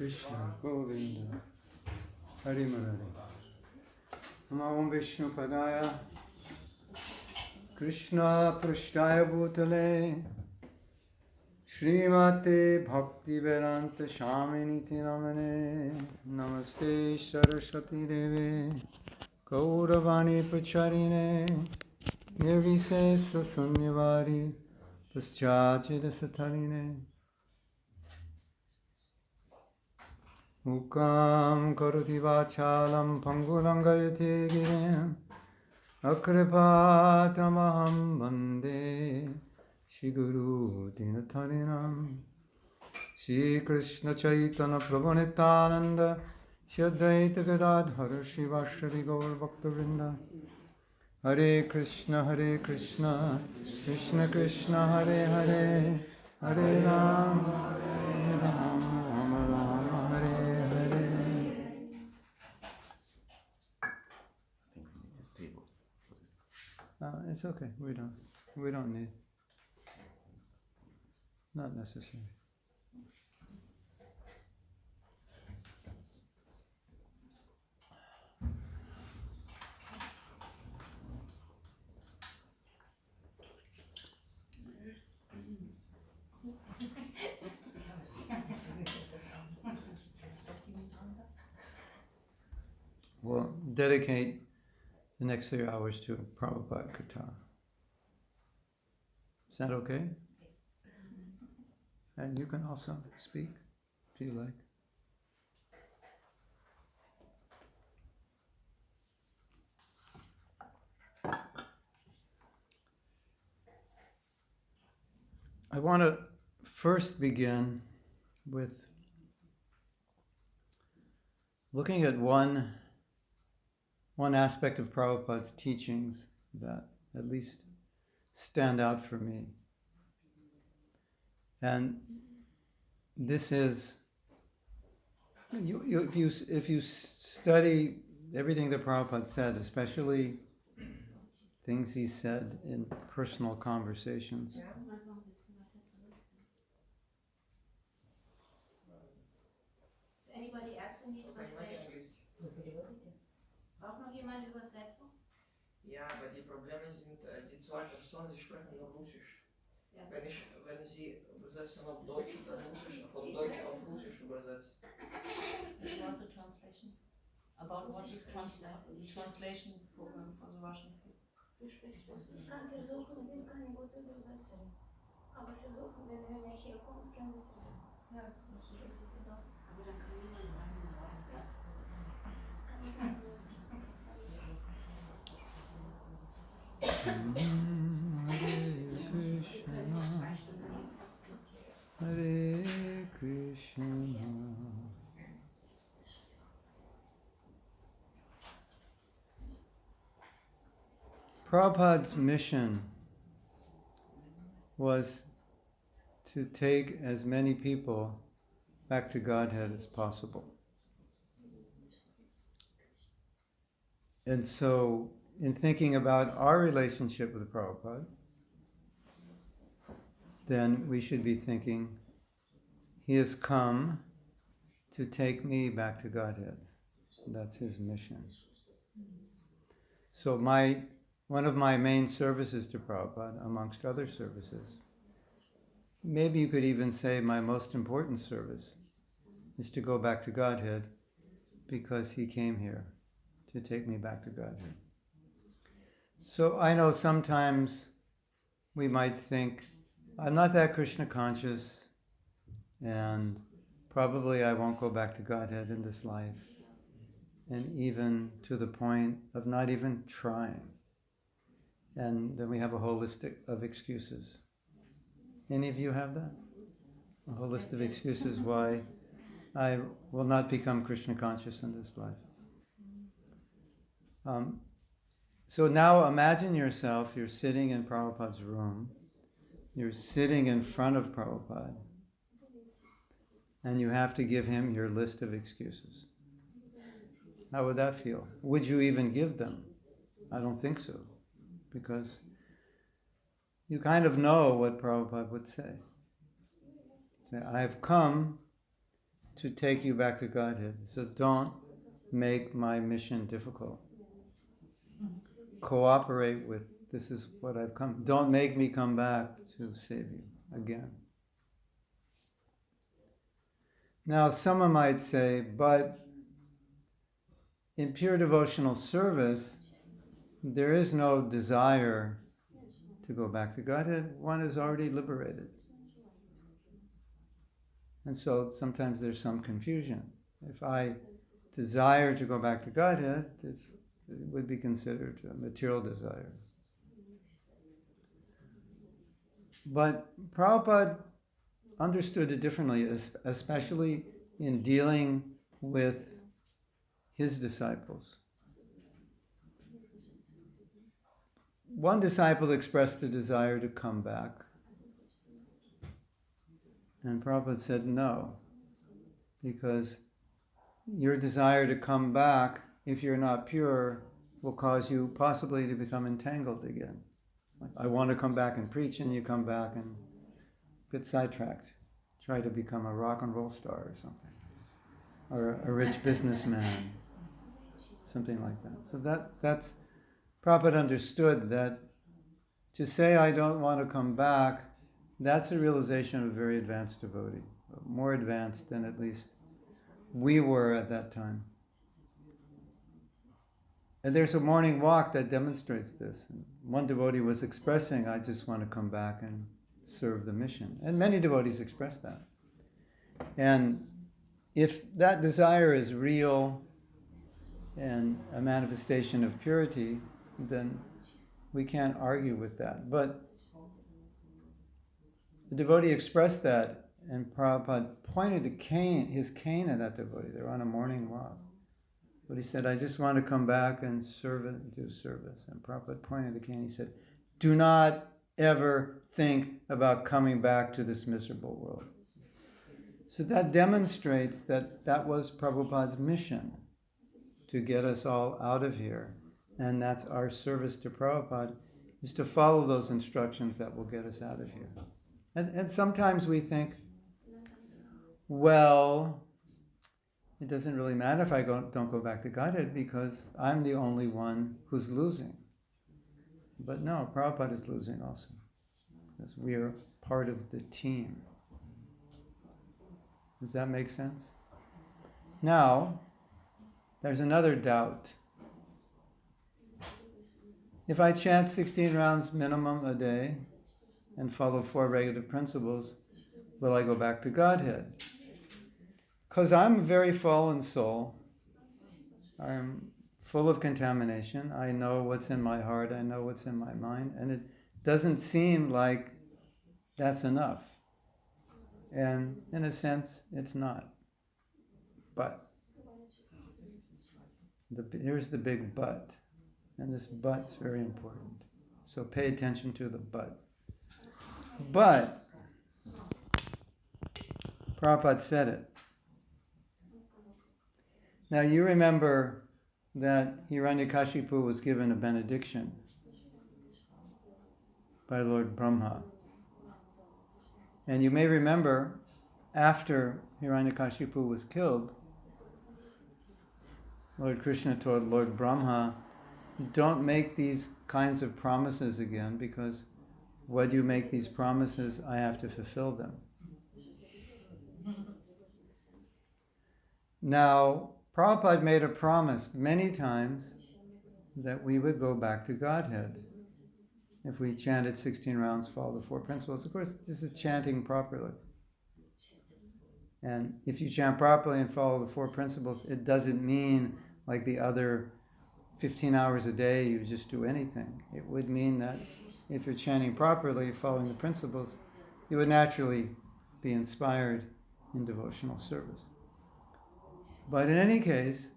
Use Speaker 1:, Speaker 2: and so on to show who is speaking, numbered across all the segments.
Speaker 1: Krishna Govinda Hari Murari Namo Vishnu Padaya Krishna Prashtaya Bhutale Srimate Bhakti Vedanta Shamini Namane Namaste Saraswati Deve Gauravani Pracharine Nirvisesa Sanyavari Paschachida Satarine Mukam Karoti Vachalam Pangulangayate Girim Akripatamaham Bande Shri Guru Dinatarinam Shri Krishna Chaitanya Prabhu Nityananda Shri Advaita Gadadhara Shivashri Gaur Bhakta Hare Krishna, Krishna Krishna, Hare Hare, Hare Rama, Rama Rama, Hare Hare.
Speaker 2: I think we need this table for this.
Speaker 1: It's okay. We don't need. Not necessary. We'll dedicate the next 3 hours to Prabhupada Katha. Is that okay? And you can also speak if you like. I want to first begin with looking at one aspect of Prabhupada's teachings that at least stand out for me. And this is, if you study everything that Prabhupada said, especially things he said in personal conversations,
Speaker 3: Anybody actually need translation? Braucht noch jemand Übersetzung?
Speaker 4: Ja, aber die Probleme sind, die zwei Personen, sie sprechen nur Russisch.
Speaker 3: Ja.
Speaker 4: Wenn sie übersetzen auf Deutsch, dann Russisch, von Deutsch auf Russisch übersetzt.
Speaker 3: What's the translation? About what is the translation program for the Russian people?
Speaker 5: Ich kann versuchen, ich bin keine gute Übersetzerin. Aber versuchen, wenn er hier kommt, können wir versuchen.
Speaker 3: Ja, das ist doch.
Speaker 5: Aber dann kann niemand rein.
Speaker 1: Hare Krishna. Prabhupada's mission was to take as many people back to Godhead as possible. And so, in thinking about our relationship with Prabhupada, then we should be thinking, he has come to take me back to Godhead. That's his mission. So one of my main services to Prabhupada, amongst other services, maybe you could even say my most important service, is to go back to Godhead because he came here to take me back to Godhead. So I know sometimes we might think, I'm not that Krishna conscious, and probably I won't go back to Godhead in this life, and even to the point of not even trying. And then we have a whole list of excuses. Any of you have that? A whole list of excuses why I will not become Krishna conscious in this life. So now imagine yourself, you're sitting in Prabhupada's room, you're sitting in front of Prabhupada, and you have to give him your list of excuses. How would that feel? Would you even give them? I don't think so, because you kind of know what Prabhupada would say. Say, I have come to take you back to Godhead. So don't make my mission difficult. Cooperate with, this is what I've come. Don't make me come back to save you again. Now, someone might say, but in pure devotional service, there is no desire to go back to Godhead. One is already liberated. And so sometimes there's some confusion. If I desire to go back to Godhead, it would be considered a material desire. But Prabhupada understood it differently, especially in dealing with his disciples. One disciple expressed a desire to come back, and Prabhupada said no, because your desire to come back, if you're not pure, will cause you possibly to become entangled again. Like, I want to come back and preach, and you come back and get sidetracked. Try to become a rock and roll star or something, or a rich businessman, something like that. So that's Prabhupada understood that to say I don't want to come back, that's a realization of a very advanced devotee, more advanced than at least we were at that time. And there's a morning walk that demonstrates this. One devotee was expressing, I just want to come back and serve the mission. And many devotees express that. And if that desire is real and a manifestation of purity, then we can't argue with that. But the devotee expressed that, and Prabhupada pointed his cane at that devotee. They were on a morning walk. But he said, I just want to come back and serve it and do service. And Prabhupada pointed the cane. He said, do not ever think about coming back to this miserable world. So that demonstrates that that was Prabhupada's mission, to get us all out of here. And that's our service to Prabhupada, is to follow those instructions that will get us out of here. And sometimes we think, well, it doesn't really matter if I don't go back to Godhead because I'm the only one who's losing. But no, Prabhupada is losing also, because we are part of the team. Does that make sense? Now, there's another doubt. If I chant 16 rounds minimum a day and follow 4 regulative principles, will I go back to Godhead? Because I'm a very fallen soul. I'm full of contamination. I know what's in my heart. I know what's in my mind. And it doesn't seem like that's enough. And in a sense, it's not. But here's the big but. And this but's very important. So pay attention to the but. But, Prabhupada said it. Now you remember that Hiranyakashipu was given a benediction by Lord Brahma. And you may remember, after Hiranyakashipu was killed, Lord Krishna told Lord Brahma, don't make these kinds of promises again, because when you make these promises, I have to fulfill them. Now, Prabhupada made a promise many times that we would go back to Godhead if we chanted 16 rounds, follow the 4 principles. Of course, this is chanting properly. And if you chant properly and follow the 4 principles, it doesn't mean like the other 15 hours a day you just do anything. It would mean that if you're chanting properly, following the principles, you would naturally be inspired in devotional service. But in any case,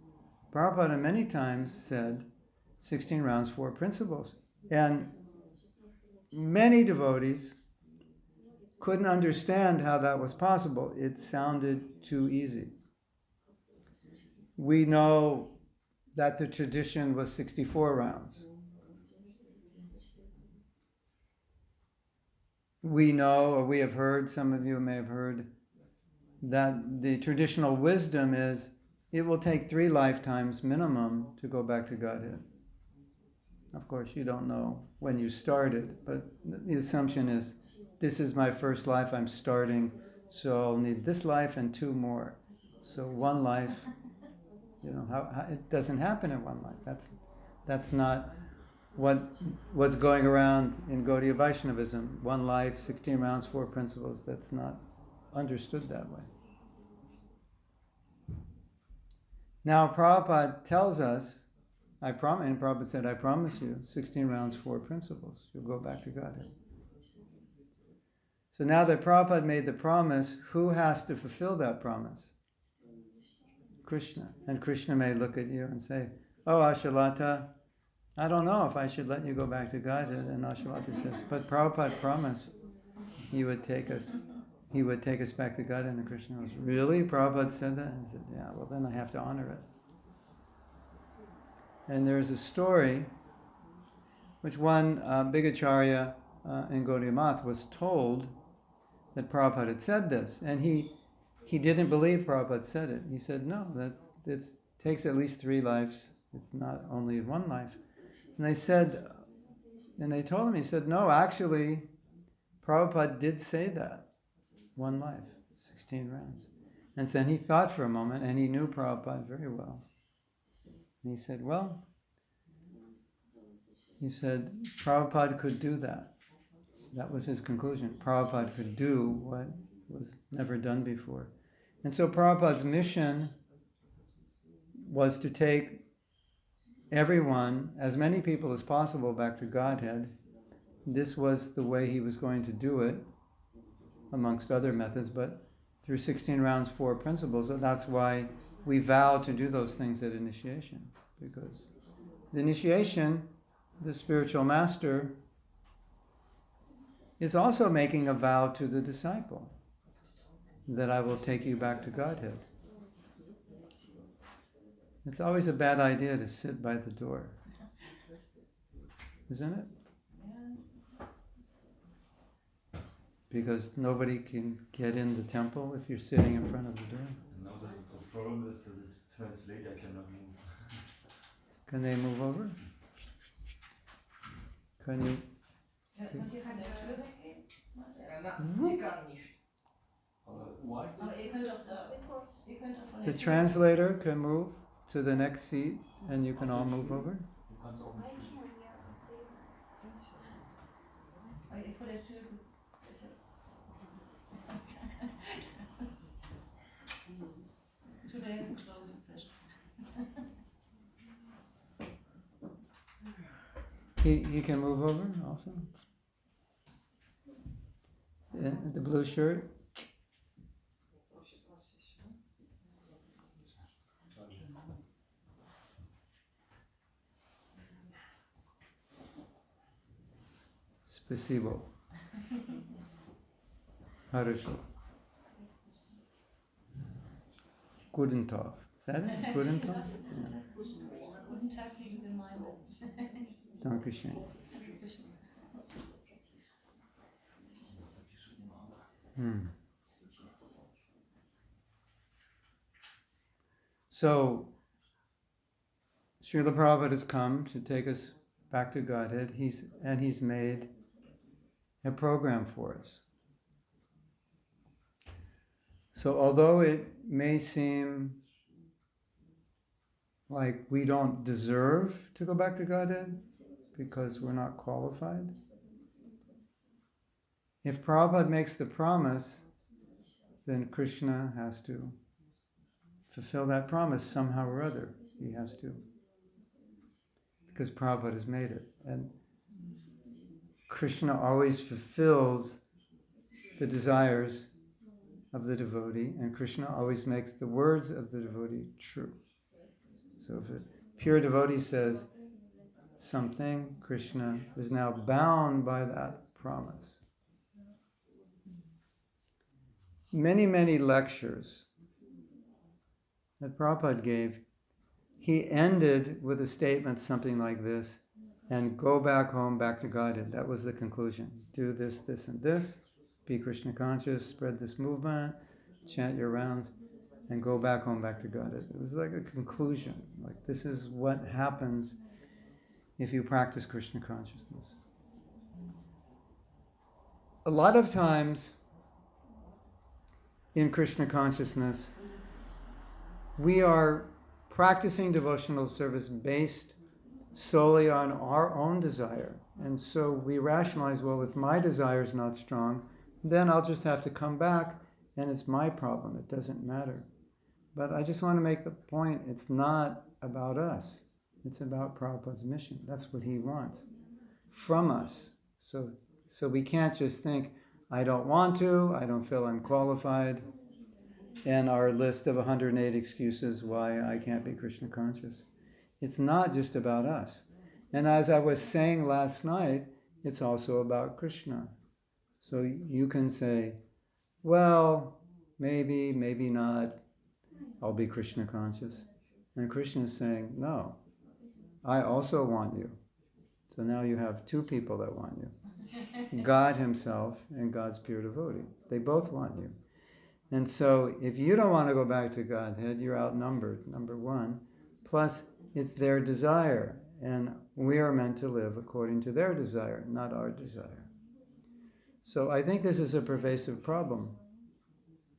Speaker 1: Prabhupada many times said 16 rounds, 4 principles. And many devotees couldn't understand how that was possible. It sounded too easy. We know that the tradition was 64 rounds. We know, or we have heard, some of you may have heard, that the traditional wisdom is it will take 3 lifetimes minimum to go back to Godhead. Of course, you don't know when you started, but the assumption is, this is my first life, I'm starting, so I'll need this life and 2 more. So 1 life, how it doesn't happen in 1 life. That's not what's going around in Gaudiya Vaishnavism. 1 life, 16 rounds, 4 principles. That's not understood that way. Now Prabhupada tells us, and Prabhupada said, I promise you, 16 rounds, 4 principles. You'll go back to Godhead. So now that Prabhupada made the promise, who has to fulfill that promise? Krishna. And Krishna may look at you and say, oh, Ashalata, I don't know if I should let you go back to Godhead. And Ashalata says, but Prabhupada promised he would take us back to Godhead. And Krishna goes, really? Prabhupada said that? And he said, yeah, well then I have to honor it. And there's a story which one big acharya in Gaudiya Math was told that Prabhupada had said this. And he didn't believe Prabhupada said it. He said, no, it takes at least 3 lives. It's not only 1 life. And they told him, he said, no, actually, Prabhupada did say that. 1 life, 16 rounds. And then he thought for a moment, and he knew Prabhupada very well. And he said, Prabhupada could do that. That was his conclusion. Prabhupada could do what was never done before. And so Prabhupada's mission was to take everyone, as many people as possible, back to Godhead. This was the way he was going to do it, amongst other methods, but through 16 rounds, 4 principles. And that's why we vow to do those things at initiation. Because the initiation, the spiritual master is also making a vow to the disciple that I will take you back to Godhead. It's always a bad idea to sit by the door, isn't it? Because nobody can get in the temple if you're sitting in front of the door.
Speaker 2: No, the problem is that it's translator cannot move.
Speaker 1: Can they move over? Can you?
Speaker 3: Und hier kann der Tür weggehen?
Speaker 4: Die kann nicht.
Speaker 2: Why?
Speaker 3: Aber ihr könnt auch von
Speaker 1: The
Speaker 3: der Tür.
Speaker 1: translator can move to the next seat and you can all move over.
Speaker 2: Du kannst auch nicht fliegen.
Speaker 3: Weil ihr vor der Tür sitzt. Today is a closed session.
Speaker 1: He can move over also. The blue shirt. Спасибо. Хорошо. Guten Tag. Is that it? Guten Tag? Yeah.
Speaker 3: Guten Tag, liebe Gemeinde.
Speaker 1: Dankeschön. So, Srila Prabhupada has come to take us back to Godhead. He's made a program for us. So although it may seem like we don't deserve to go back to Godhead because we're not qualified, if Prabhupada makes the promise, then Krishna has to fulfill that promise somehow or other. He has to. Because Prabhupada has made it. And Krishna always fulfills the desires of the devotee, and Krishna always makes the words of the devotee true. So if a pure devotee says something, Krishna is now bound by that promise. Many, many lectures that Prabhupada gave, he ended with a statement something like this, and go back home, back to Godhead. That was the conclusion. Do this, this, and this. Be Krishna conscious, spread this movement, chant your rounds, and go back home, back to Godhead. It was like a conclusion. Like, this is what happens if you practice Krishna consciousness. A lot of times in Krishna consciousness, we are practicing devotional service based solely on our own desire. And so we rationalize, well, if my desire is not strong, then I'll just have to come back and it's my problem. It doesn't matter. But I just want to make the point, it's not about us. It's about Prabhupada's mission. That's what he wants from us. So we can't just think, I don't want to, I don't feel I'm qualified, and our list of 108 excuses why I can't be Krishna conscious. It's not just about us. And as I was saying last night, it's also about Krishna. So you can say, well, maybe, maybe not, I'll be Krishna conscious. And Krishna is saying, no, I also want you. So now you have two people that want you. God himself and God's pure devotee. They both want you. And so if you don't want to go back to Godhead, you're outnumbered, number one. Plus, it's their desire. And we are meant to live according to their desire, not our desire. So I think this is a pervasive problem,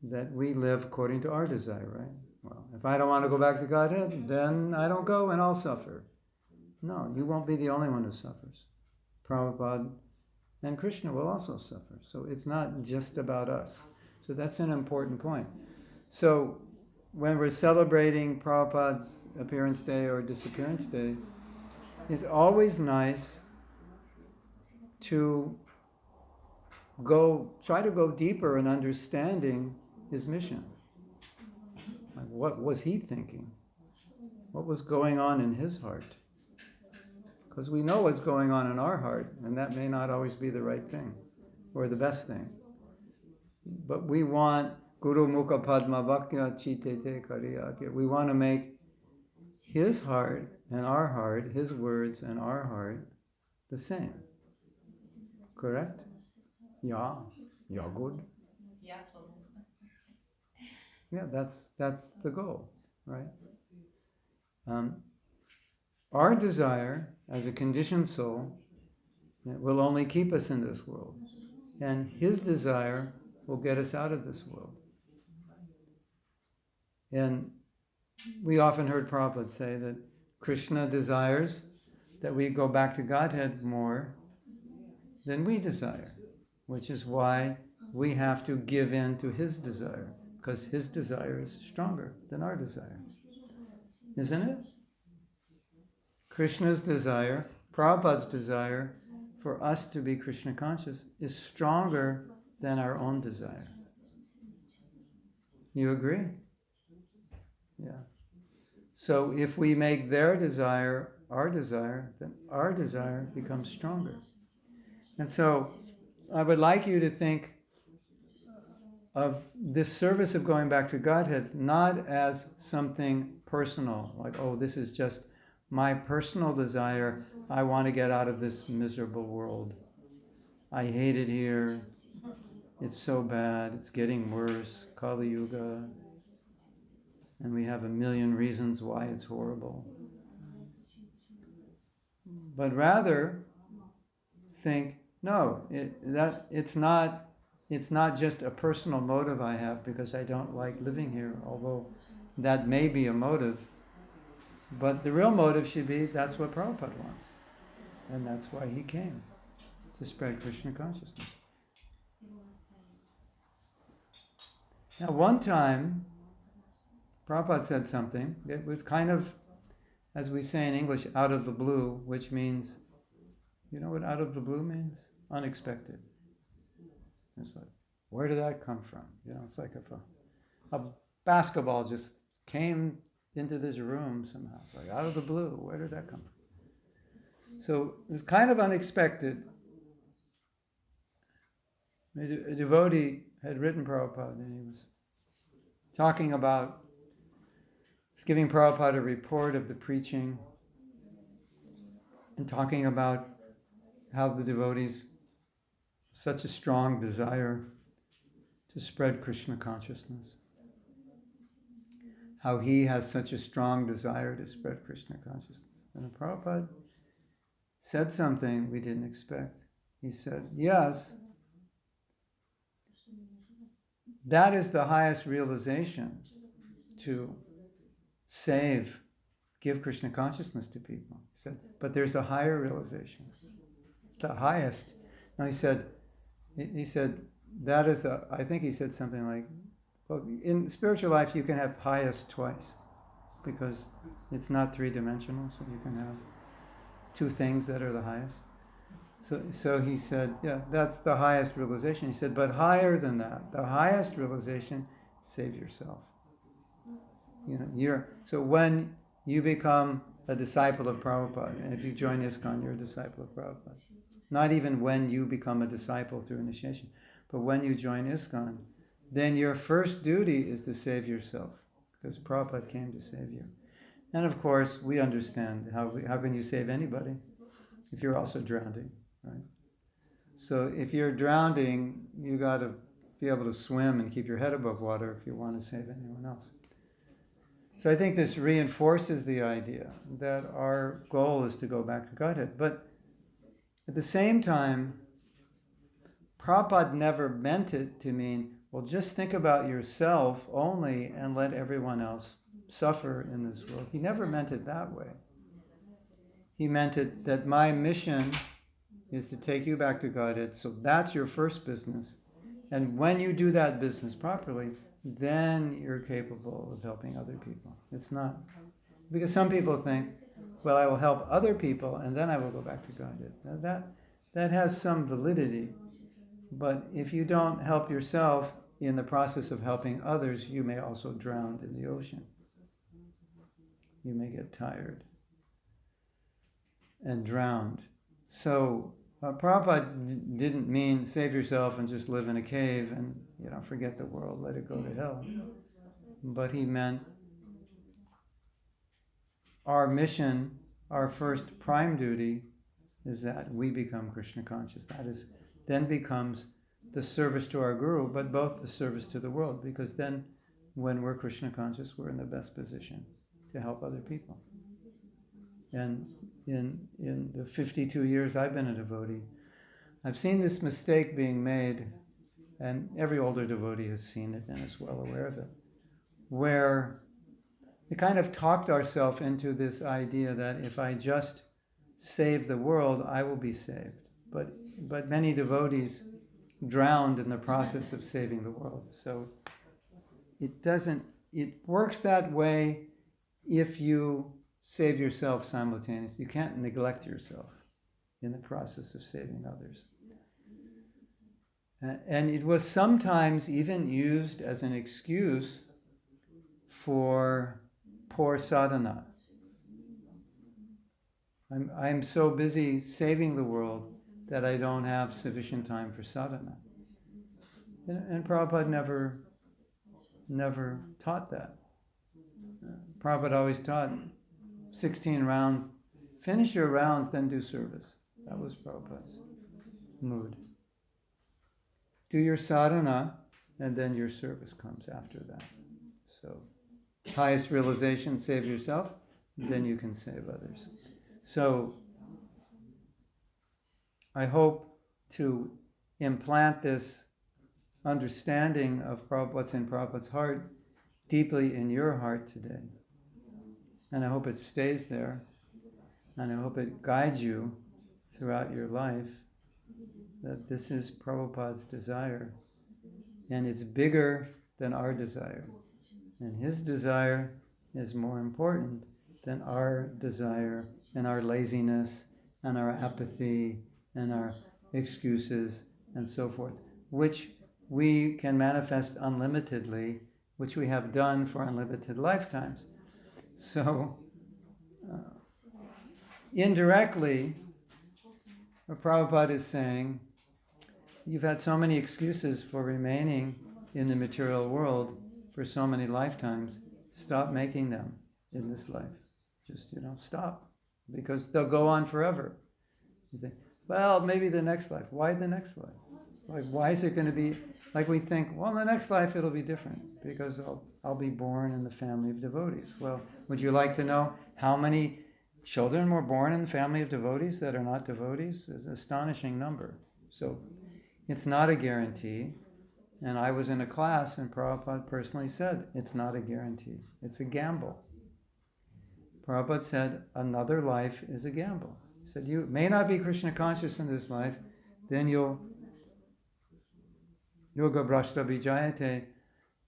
Speaker 1: that we live according to our desire, right? Well, if I don't want to go back to Godhead, then I don't go and I'll suffer. No, you won't be the only one who suffers. Prabhupada and Krishna will also suffer. So it's not just about us. So that's an important point. So when we're celebrating Prabhupada's appearance day or disappearance day, it's always nice to try to go deeper in understanding his mission. Like, what was he thinking? What was going on in his heart? Because we know what's going on in our heart, and that may not always be the right thing or the best thing. But we want Guru Mukha Padma Vakya Chitete Kariyakya. We want to make his heart and our heart, his words and our heart, the same. Correct? Yeah. Yeah, good.
Speaker 3: Yeah, totally.
Speaker 1: Yeah, that's the goal, right? Our desire as a conditioned soul will only keep us in this world. And his desire will get us out of this world. And we often heard Prabhupada say that Krishna desires that we go back to Godhead more than we desire, which is why we have to give in to his desire, because his desire is stronger than our desire. Isn't it? Krishna's desire, Prabhupada's desire for us to be Krishna conscious is stronger than our own desire. You agree? Yeah. So if we make their desire our desire, then our desire becomes stronger. And so I would like you to think of this service of going back to Godhead not as something personal, like, oh, this is just my personal desire. I want to get out of this miserable world. I hate it here. It's so bad. It's getting worse. Kali Yuga. And we have a million reasons why it's horrible. But rather, think, no, it's not just a personal motive I have because I don't like living here, although that may be a motive. But the real motive should be, that's what Prabhupada wants. And that's why he came, to spread Krishna consciousness. Now, one time, Prabhupada said something. It was kind of, as we say in English, out of the blue, which means, you know what out of the blue means? Unexpected. It's like, where did that come from? You know, it's like if a basketball just came into this room somehow. It's like, out of the blue, where did that come from? So it was kind of unexpected. A devotee had written Prabhupada, and he was talking about, was giving Prabhupada a report of the preaching, and talking about how the devotees such a strong desire to spread Krishna consciousness. how he has such a strong desire to spread Krishna consciousness. And Prabhupada said something we didn't expect. He said, yes, that is the highest realization, to give Krishna consciousness to people. He said, but there's a higher realization, the highest. Now he said, that is I think he said something like, well, in spiritual life you can have highest twice, because it's not three-dimensional, so you can have two things that are the highest. So he said, yeah, that's the highest realization. He said, but higher than that, the highest realization, save yourself. So when you become a disciple of Prabhupada, and if you join ISKCON, you're a disciple of Prabhupada. Not even when you become a disciple through initiation, but when you join ISKCON, then your first duty is to save yourself, because Prabhupada came to save you. And of course, we understand how can you save anybody if you're also drowning, right? So if you're drowning, you got to be able to swim and keep your head above water if you want to save anyone else. So I think this reinforces the idea that our goal is to go back to Godhead. But at the same time, Prabhupada never meant it to mean, well, just think about yourself only and let everyone else suffer in this world. He never meant it that way. He meant it that my mission is to take you back to Godhead, so that's your first business. And when you do that business properly, then you're capable of helping other people. It's not, because some people think, well, I will help other people and then I will go back to Godhead. That has some validity, but if you don't help yourself in the process of helping others, you may also drown in the ocean. You may get tired and drowned. So Prabhupada didn't mean save yourself and just live in a cave and forget the world, let it go to hell. But he meant our mission, our first prime duty, is that we become Krishna conscious. That is, then becomes the service to our Guru, but both the service to the world, because then when we're Krishna conscious, we're in the best position to help other people. And in the 52 years I've been a devotee, I've seen this mistake being made, and every older devotee has seen it and is well aware of it, where we kind of talked ourselves into this idea that if I just save the world, I will be saved. But many devotees drowned in the process of saving the world. So it works that way if you save yourself simultaneously. You can't neglect yourself in the process of saving others. And it was sometimes even used as an excuse for poor sadhana. I'm so busy saving the world that I don't have sufficient time for sadhana. And Prabhupada never taught that. Prabhupada always taught 16 rounds, finish your rounds, then do service. That was Prabhupada's mood. Do your sadhana, and then your service comes after that. So, highest realization, save yourself, then you can save others. So, I hope to implant this understanding of what's in Prabhupada's heart deeply in your heart today. And I hope it stays there. And I hope it guides you throughout your life, that this is Prabhupada's desire. And it's bigger than our desire. And his desire is more important than our desire and our laziness and our apathy and our excuses and so forth, which we can manifest unlimitedly, which we have done for unlimited lifetimes. So, indirectly, what Prabhupada is saying, you've had so many excuses for remaining in the material world for so many lifetimes. Stop making them in this life. Just, stop. Because they'll go on forever. You think, well, maybe the next life. Why the next life? Like, why is it going to be, like we think, well, in the next life it'll be different because I'll I'll be born in the family of devotees. Well, would you like to know how many children were born in the family of devotees that are not devotees? It's an astonishing number. So it's not a guarantee. And I was in a class and Prabhupada personally said, it's not a guarantee. It's a gamble. Prabhupada said, another life is a gamble. He said, you may not be Krishna conscious in this life, then you'll yoga brashta vijayate,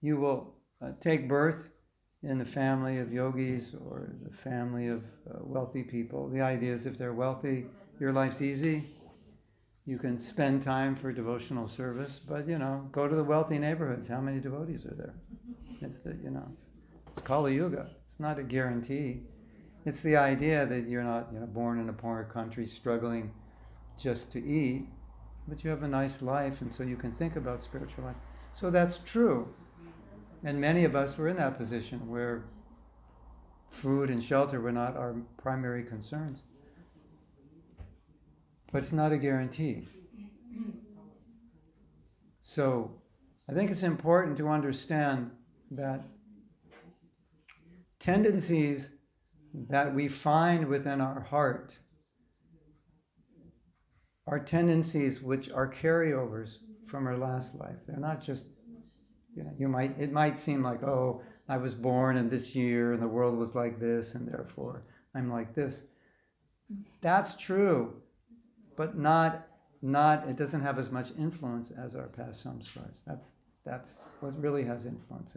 Speaker 1: you will take birth in the family of yogis or the family of wealthy people. The idea is if they're wealthy, your life's easy. You can spend time for devotional service, but go to the wealthy neighborhoods. How many devotees are there? It's it's Kali Yuga. It's not a guarantee. It's the idea that you're not born in a poor country struggling just to eat, but you have a nice life, and so you can think about spiritual life. So that's true. And many of us were in that position where food and shelter were not our primary concerns. But it's not a guarantee. So I think it's important to understand that tendencies that we find within our heart are tendencies which are carryovers from our last life. They're not just, it might seem like, oh, I was born in this year and the world was like this and therefore I'm like this. That's true, but not it doesn't have as much influence as our past samskars. That's what really has influence.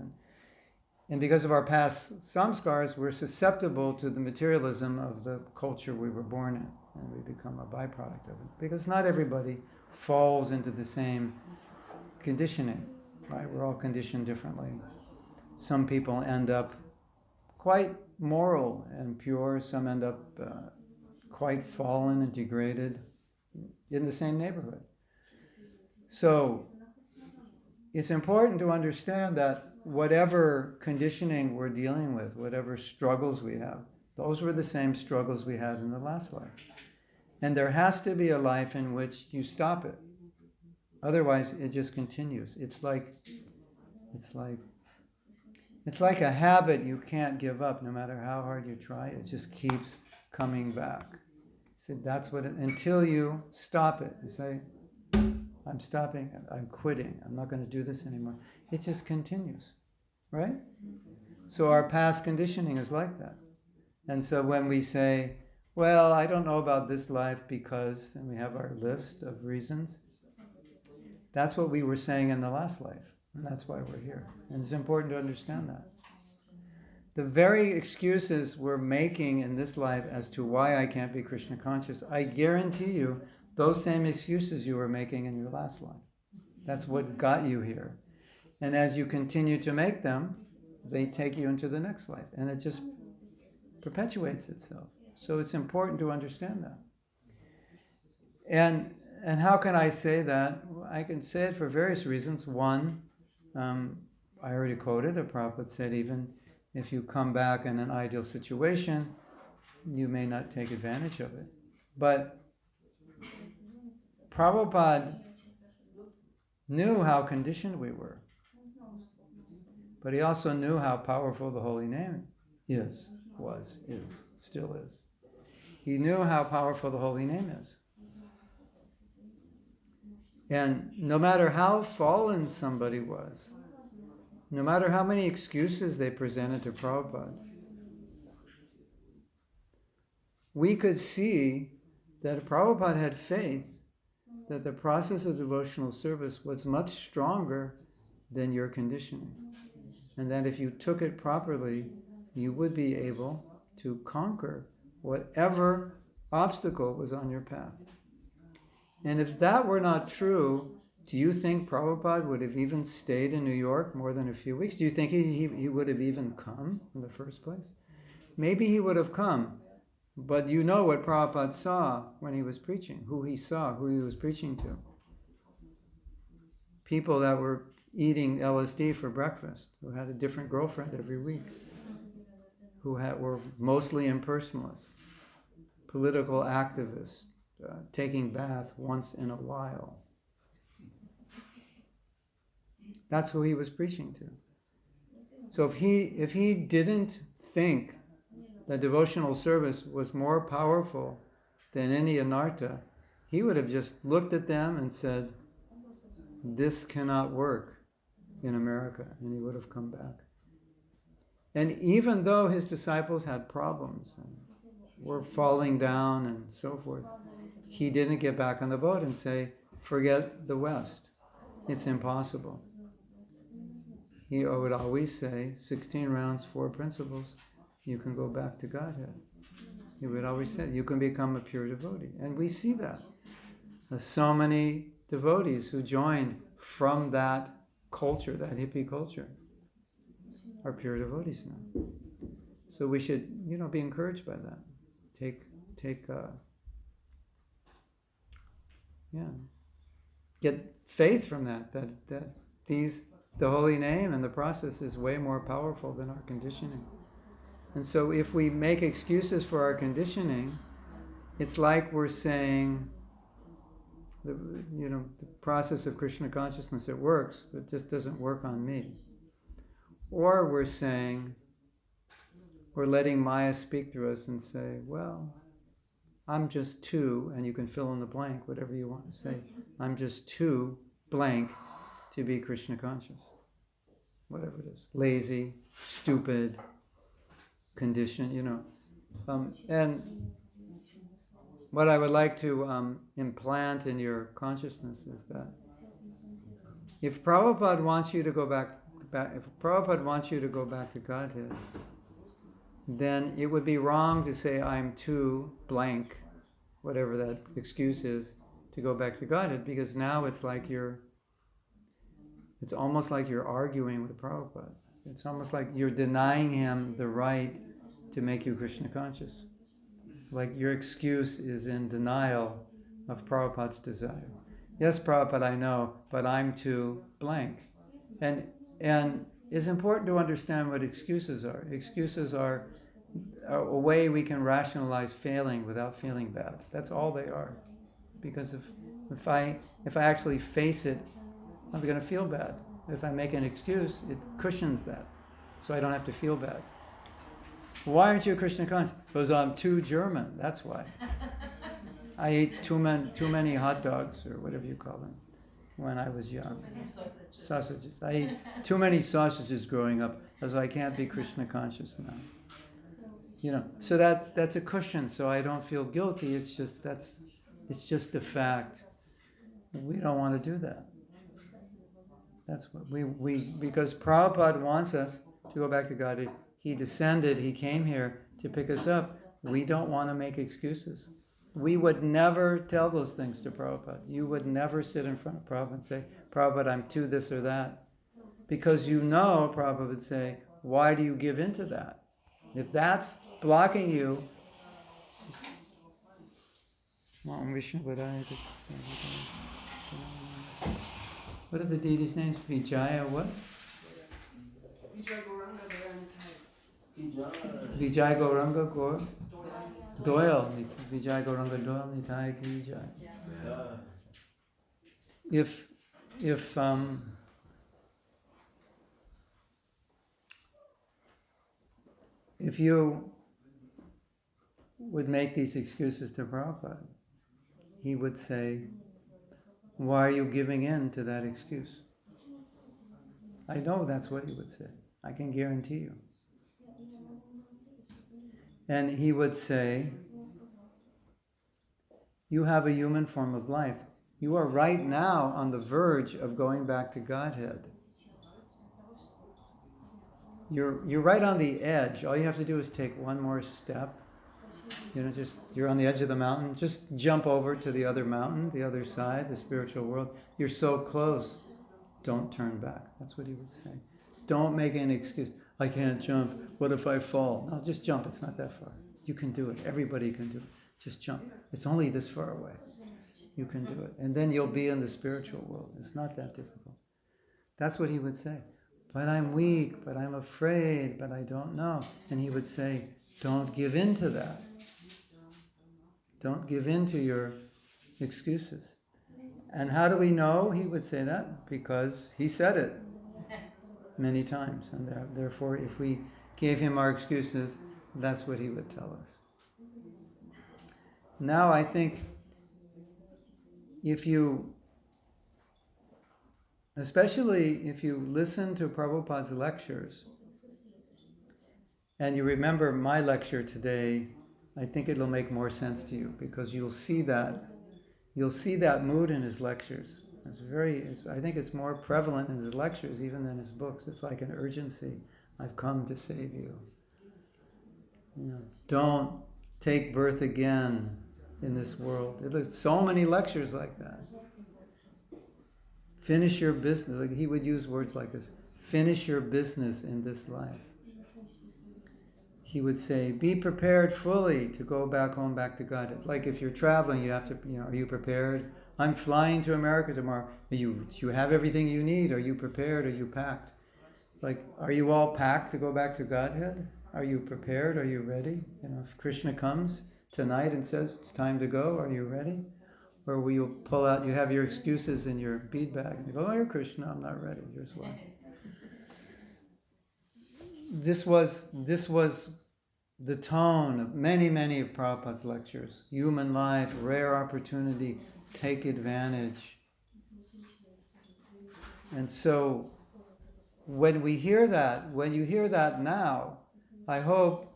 Speaker 1: And because of our past samskars, we're susceptible to the materialism of the culture we were born in, and we become a byproduct of it. Because not everybody falls into the same conditioning, right? We're all conditioned differently. Some people end up quite moral and pure. Some end up quite fallen and degraded in the same neighborhood. So it's important to understand that whatever conditioning we're dealing with, whatever struggles we have, those were the same struggles we had in the last life. And there has to be a life in which you stop it. Otherwise, it just continues. It's like a habit you can't give up. No matter how hard you try, it just keeps coming back. So that's until you stop it. You say, I'm stopping, I'm quitting, I'm not going to do this anymore. It just continues, right? So our past conditioning is like that. And so when we say, well, I don't know about this life because, and we have our list of reasons, that's what we were saying in the last life. And that's why we're here. And it's important to understand that. The very excuses we're making in this life as to why I can't be Krishna conscious, I guarantee you, those same excuses you were making in your last life. That's what got you here. And as you continue to make them, they take you into the next life. And it just perpetuates itself. So it's important to understand that. And how can I say that? Well, I can say it for various reasons. One, I already quoted, the Prabhupada said even if you come back in an ideal situation, you may not take advantage of it. But Prabhupada knew how conditioned we were. But he also knew how powerful the holy name is, still is. He knew how powerful the holy name is. And no matter how fallen somebody was, no matter how many excuses they presented to Prabhupada, we could see that Prabhupada had faith that the process of devotional service was much stronger than your conditioning. And that if you took it properly, you would be able to conquer whatever obstacle was on your path. And if that were not true, do you think Prabhupada would have even stayed in New York more than a few weeks? Do you think he would have even come in the first place? Maybe he would have come, but you know what Prabhupada saw when he was preaching, who he saw, who he was preaching to. People that were eating LSD for breakfast, who had a different girlfriend every week, who were mostly impersonalists, political activists, taking bath once in a while. That's who he was preaching to. So if he didn't think that devotional service was more powerful than any anartha, he would have just looked at them and said, this cannot work in America, and he would have come back. And even though his disciples had problems and were falling down and so forth, he didn't get back on the boat and say, forget the West. It's impossible. He would always say, 16 rounds, 4 principles, you can go back to Godhead. He would always say, you can become a pure devotee. And we see that. There's so many devotees who joined from that culture, that hippie culture, are pure devotees now. So we should, be encouraged by that. Get faith from that the holy name and the process is way more powerful than our conditioning. And so if we make excuses for our conditioning, it's like we're saying, the process of Krishna consciousness, it works, but it just doesn't work on me. Or we're saying, we're letting Maya speak through us and say, well, I'm just too, and you can fill in the blank, whatever you want to say. I'm just too blank to be Krishna conscious. Whatever it is. Lazy, stupid, conditioned, and what I would like to implant in your consciousness is that if Prabhupada wants you to go back, if Prabhupada wants you to go back to Godhead, then it would be wrong to say I'm too blank, whatever that excuse is, to go back to Godhead, because now it's almost like you're arguing with Prabhupada. It's almost like you're denying him the right to make you Krishna conscious. Like your excuse is in denial of Prabhupada's desire. Yes, Prabhupada, I know, but I'm too blank. And it's important to understand what excuses are. Excuses are a way we can rationalize failing without feeling bad. That's all they are. Because if I actually face it, I'm going to feel bad. If I make an excuse, it cushions that, so I don't have to feel bad. Why aren't you a Krishna conscious? Because I'm too German, that's why. I ate too many hot dogs, or whatever you call them, when I was young. Sausages. I ate too many sausages growing up, so I can't be Krishna conscious now. So that's a cushion, so I don't feel guilty. It's just a fact. We don't want to do that. That's what because Prabhupada wants us to go back to God. He descended, he came here to pick us up. We don't want to make excuses. We would never tell those things to Prabhupada. You would never sit in front of Prabhupada and say, Prabhupada, I'm too this or that. Because Prabhupada would say, why do you give in to that? If that's blocking you, what are the deities' names? Vijaya what? Vijay Gauranga Gaur Doyle. Vijay Gauranga Doyle Nitai Ki Vijay. If you would make these excuses to Prabhupada, he would say, why are you giving in to that excuse? I know that's what he would say. I can guarantee you. And he would say, you have a human form of life. You are right now on the verge of going back to Godhead. You're right on the edge. All you have to do is take one more step. You're on the edge of the mountain. Just jump over to the other mountain, the other side, the spiritual world. You're so close. Don't turn back. That's what he would say. Don't make an excuse. I can't jump. What if I fall? No, just jump. It's not that far. You can do it. Everybody can do it. Just jump. It's only this far away. You can do it. And then you'll be in the spiritual world. It's not that difficult. That's what he would say. But I'm weak, but I'm afraid, but I don't know. And he would say, don't give in to that. Don't give in to your excuses. And how do we know he would say that? Because he said it. many times. And therefore, if we gave him our excuses, that's what he would tell us. Now I think especially if you listen to Prabhupada's lectures, and you remember my lecture today, I think it'll make more sense to you, because you'll see that mood in his lectures. I think it's more prevalent in his lectures even than his books. It's like an urgency. I've come to save you. Don't take birth again in this world. There's so many lectures like that. Finish your business. Like he would use words like this. Finish your business in this life. He would say, be prepared fully to go back home, back to God. Like if you're traveling, you have to, are you prepared? I'm flying to America tomorrow. Do you have everything you need? Are you prepared? Are you packed? Like, are you all packed to go back to Godhead? Are you prepared? Are you ready? If Krishna comes tonight and says, it's time to go, are you ready? Or will you pull out, you have your excuses in your bead bag, and you go, oh, Krishna, I'm not ready. Here's why. This was the tone of many, many of Prabhupada's lectures. Human life, rare opportunity, take advantage. And so, when you hear that now, I hope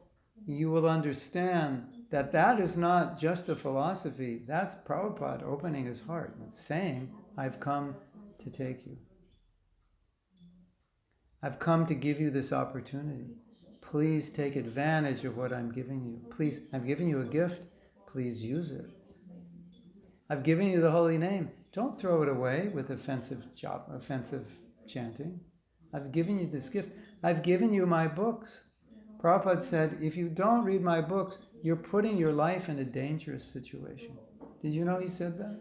Speaker 1: you will understand that is not just a philosophy. That's Prabhupada opening his heart and saying, I've come to take you. I've come to give you this opportunity. Please take advantage of what I'm giving you. Please, I'm giving you a gift. Please use it. I've given you the holy name. Don't throw it away with offensive chanting. I've given you this gift. I've given you my books. Prabhupada said, if you don't read my books, you're putting your life in a dangerous situation. Did you know he said that?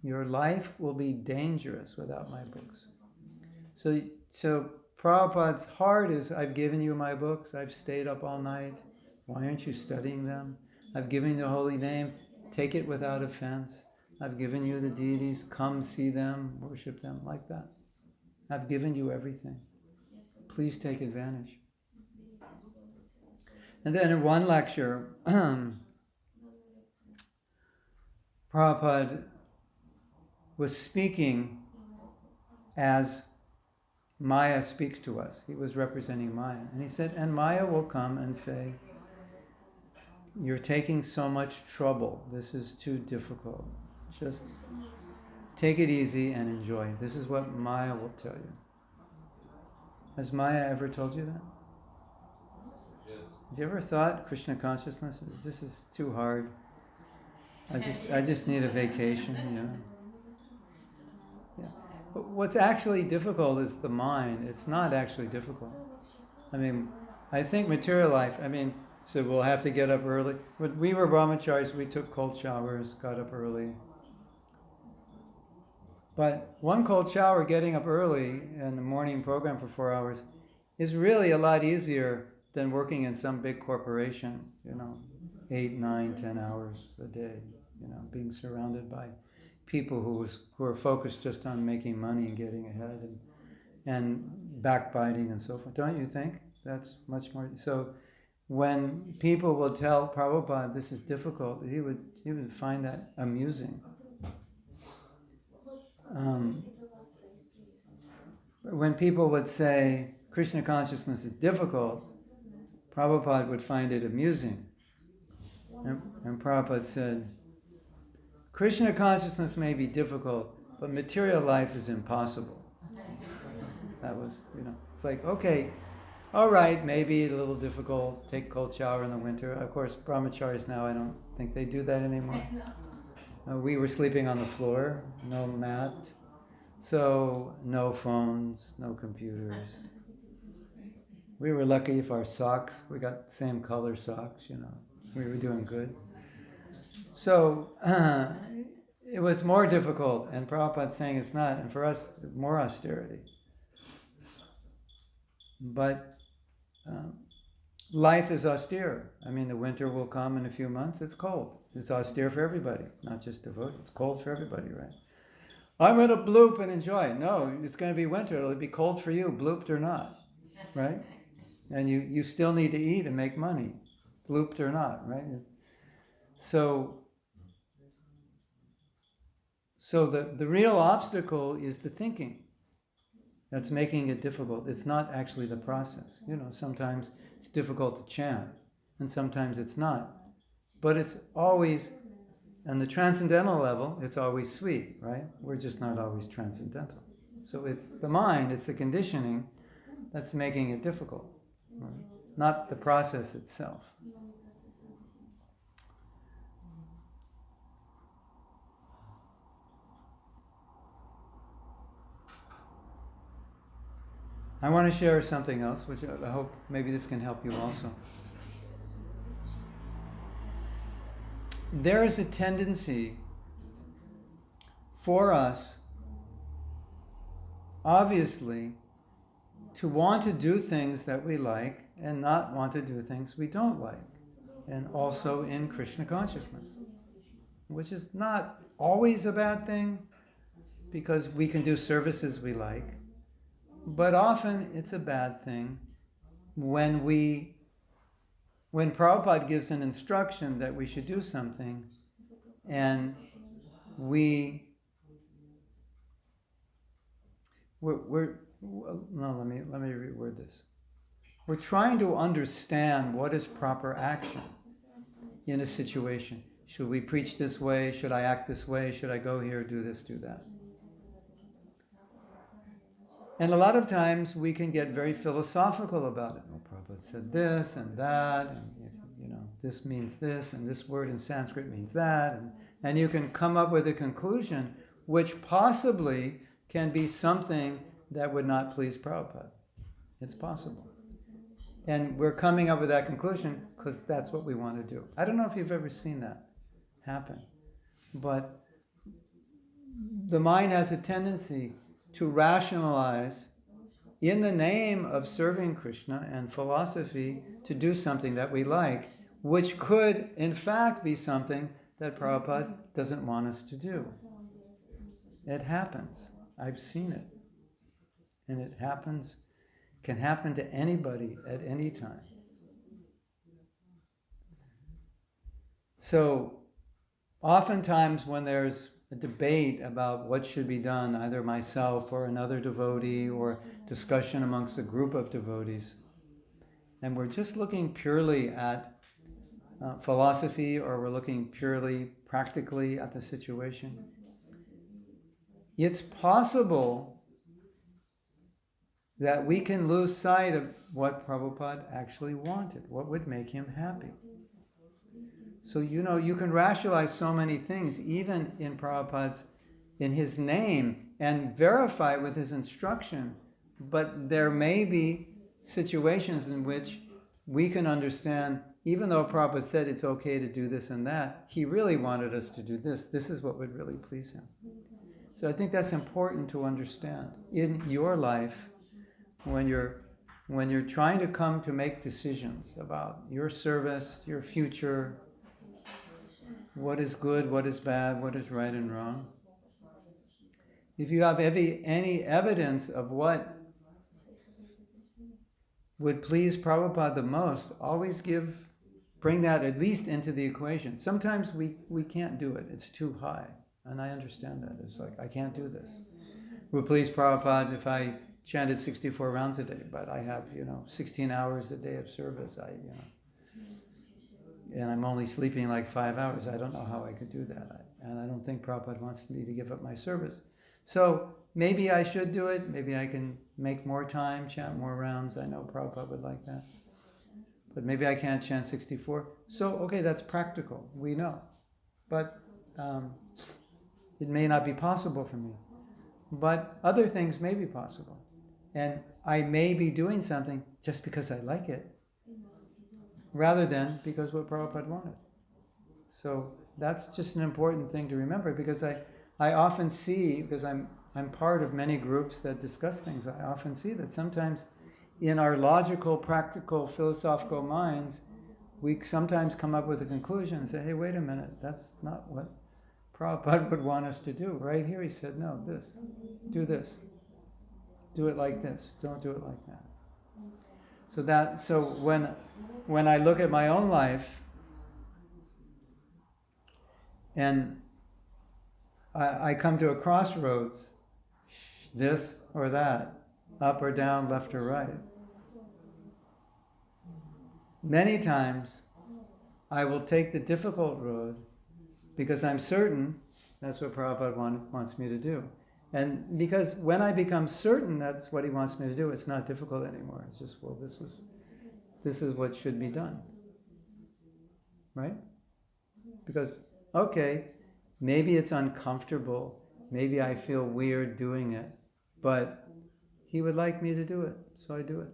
Speaker 1: Your life will be dangerous without my books. So Prabhupada's heart is, I've given you my books, I've stayed up all night, why aren't you studying them? I've given you the holy name, take it without offense. I've given you the deities, come see them, worship them, like that. I've given you everything. Please take advantage. And then in one lecture, Prabhupada was speaking as Maya speaks to us. He was representing Maya. And he said, and Maya will come and say, you're taking so much trouble. This is too difficult. Just take it easy and enjoy. This is what Maya will tell you. Has Maya ever told you that? Have you ever thought, Krishna consciousness, this is too hard. I just need a vacation, Yeah. But what's actually difficult is the mind. It's not actually difficult. I think material life, so we'll have to get up early. When we were brahmacharis, we took cold showers, got up early. But one cold shower, getting up early in the morning program for 4 hours, is really a lot easier than working in some big corporation, 8, 9, 10 hours a day, being surrounded by people who are focused just on making money and getting ahead and backbiting and so forth. Don't you think? That's much more. So when people will tell Prabhupada this is difficult, he would find that amusing. When people would say Krishna consciousness is difficult, Prabhupada would find it amusing. And Prabhupada said, Krishna consciousness may be difficult, but material life is impossible. That was, it's like, okay, all right, maybe a little difficult, take cold shower in the winter. Of course, brahmacharis now, I don't think they do that anymore. We were sleeping on the floor, no mat, so no phones, no computers. We were lucky if our socks, we got the same color socks, we were doing good. So it was more difficult, and Prabhupada's saying it's not, and for us, more austerity. But life is austere. The winter will come in a few months, it's cold. It's austere for everybody, not just devotees. It's cold for everybody, right? I'm going to bloop and enjoy. No, it's going to be winter. It'll be cold for you, blooped or not, right? And you still need to eat and make money, blooped or not, right? So the real obstacle is the thinking that's making it difficult. It's not actually the process. Sometimes it's difficult to chant, and sometimes it's not. But it's always, on the transcendental level, it's always sweet, right? We're just not always transcendental. So it's the mind, it's the conditioning that's making it difficult, right? Not the process itself. I want to share something else, which I hope maybe this can help you also. There is a tendency for us, obviously, to want to do things that we like and not want to do things we don't like. And also in Krishna consciousness, which is not always a bad thing, because we can do services we like. But often it's a bad thing when Prabhupada gives an instruction that we should do something, and let me reword this. We're trying to understand what is proper action in a situation. Should we preach this way? Should I act this way? Should I go here, do this, do that? And a lot of times we can get very philosophical about it. Prabhupada said this and that, and this means this, and this word in Sanskrit means that, and you can come up with a conclusion which possibly can be something that would not please Prabhupada. It's possible. And we're coming up with that conclusion because that's what we want to do. I don't know if you've ever seen that happen, but the mind has a tendency to rationalize in the name of serving Krishna and philosophy to do something that we like, which could in fact be something that Prabhupada doesn't want us to do. It happens. I've seen it. And it can happen to anybody at any time. So oftentimes when there's a debate about what should be done, either myself or another devotee, or discussion amongst a group of devotees, and we're just looking purely at philosophy, or we're looking purely practically at the situation, it's possible that we can lose sight of what Prabhupada actually wanted, what would make him happy. So, you can rationalize so many things, even in his name, and verify with his instruction. But there may be situations in which we can understand, even though Prabhupada said it's okay to do this and that, he really wanted us to do this. This is what would really please him. So I think that's important to understand in your life when you're trying to come to make decisions about your service, your future, what is good, what is bad, what is right and wrong. If you have any evidence of what would please Prabhupada the most, always bring that at least into the equation. Sometimes we can't do it, it's too high, and I understand that. It's like, I can't do this. It would please Prabhupada if I chanted 64 rounds a day, but I have 16 hours a day of service. And I'm only sleeping like 5 hours. I don't know how I could do that. And I don't think Prabhupada wants me to give up my service. So maybe I should do it. Maybe I can make more time, chant more rounds. I know Prabhupada would like that. But maybe I can't chant 64. So, okay, that's practical. We know. But it may not be possible for me. But other things may be possible. And I may be doing something just because I like it, rather than because what Prabhupada wanted. So that's just an important thing to remember, because I often see, because I'm part of many groups that discuss things, I often see that sometimes in our logical, practical, philosophical minds, we sometimes come up with a conclusion and say, hey, wait a minute, that's not what Prabhupada would want us to do. Right here he said, no, this. Do this. Do it like this. Don't do it like that. So when I look at my own life and I come to a crossroads, this or that, up or down, left or right. Many times I will take the difficult road because I'm certain that's what Prabhupada wants me to do. And because when I become certain that's what he wants me to do, it's not difficult anymore. It's just, well, this is what should be done. Right? Because, okay, maybe it's uncomfortable, maybe I feel weird doing it, but he would like me to do it, so I do it.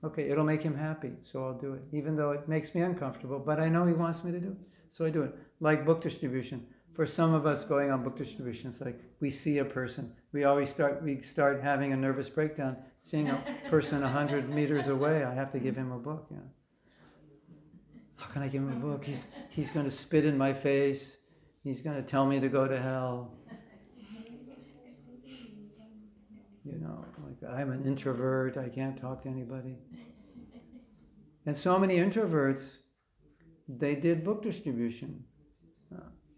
Speaker 1: Okay, it'll make him happy, so I'll do it. Even though it makes me uncomfortable, but I know he wants me to do it, so I do it. Like book distribution. For some of us going on book distribution, it's like we see a person. We start having a nervous breakdown, seeing a person 100 meters away. I have to give him a book. You know. How can I give him a book? He's going to spit in my face. He's going to tell me to go to hell. You know, like I'm an introvert. I can't talk to anybody. And so many introverts, they did book distribution.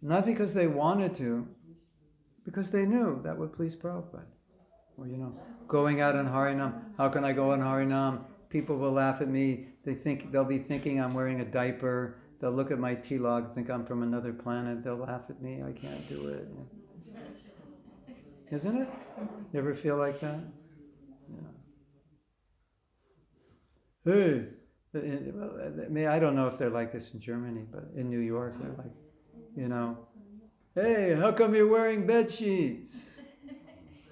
Speaker 1: Not because they wanted to, because they knew that would please Prabhupada. Or, you know, going out on Harinam. How can I go on Harinam? People will laugh at me. They'll be thinking I'm wearing a diaper. They'll look at my tilak, think I'm from another planet. They'll laugh at me. I can't do it. Isn't it? You ever feel like that? Yeah. Hey, I don't know if they're like this in Germany, but in New York, they're like, you know, hey, how come you're wearing bed sheets?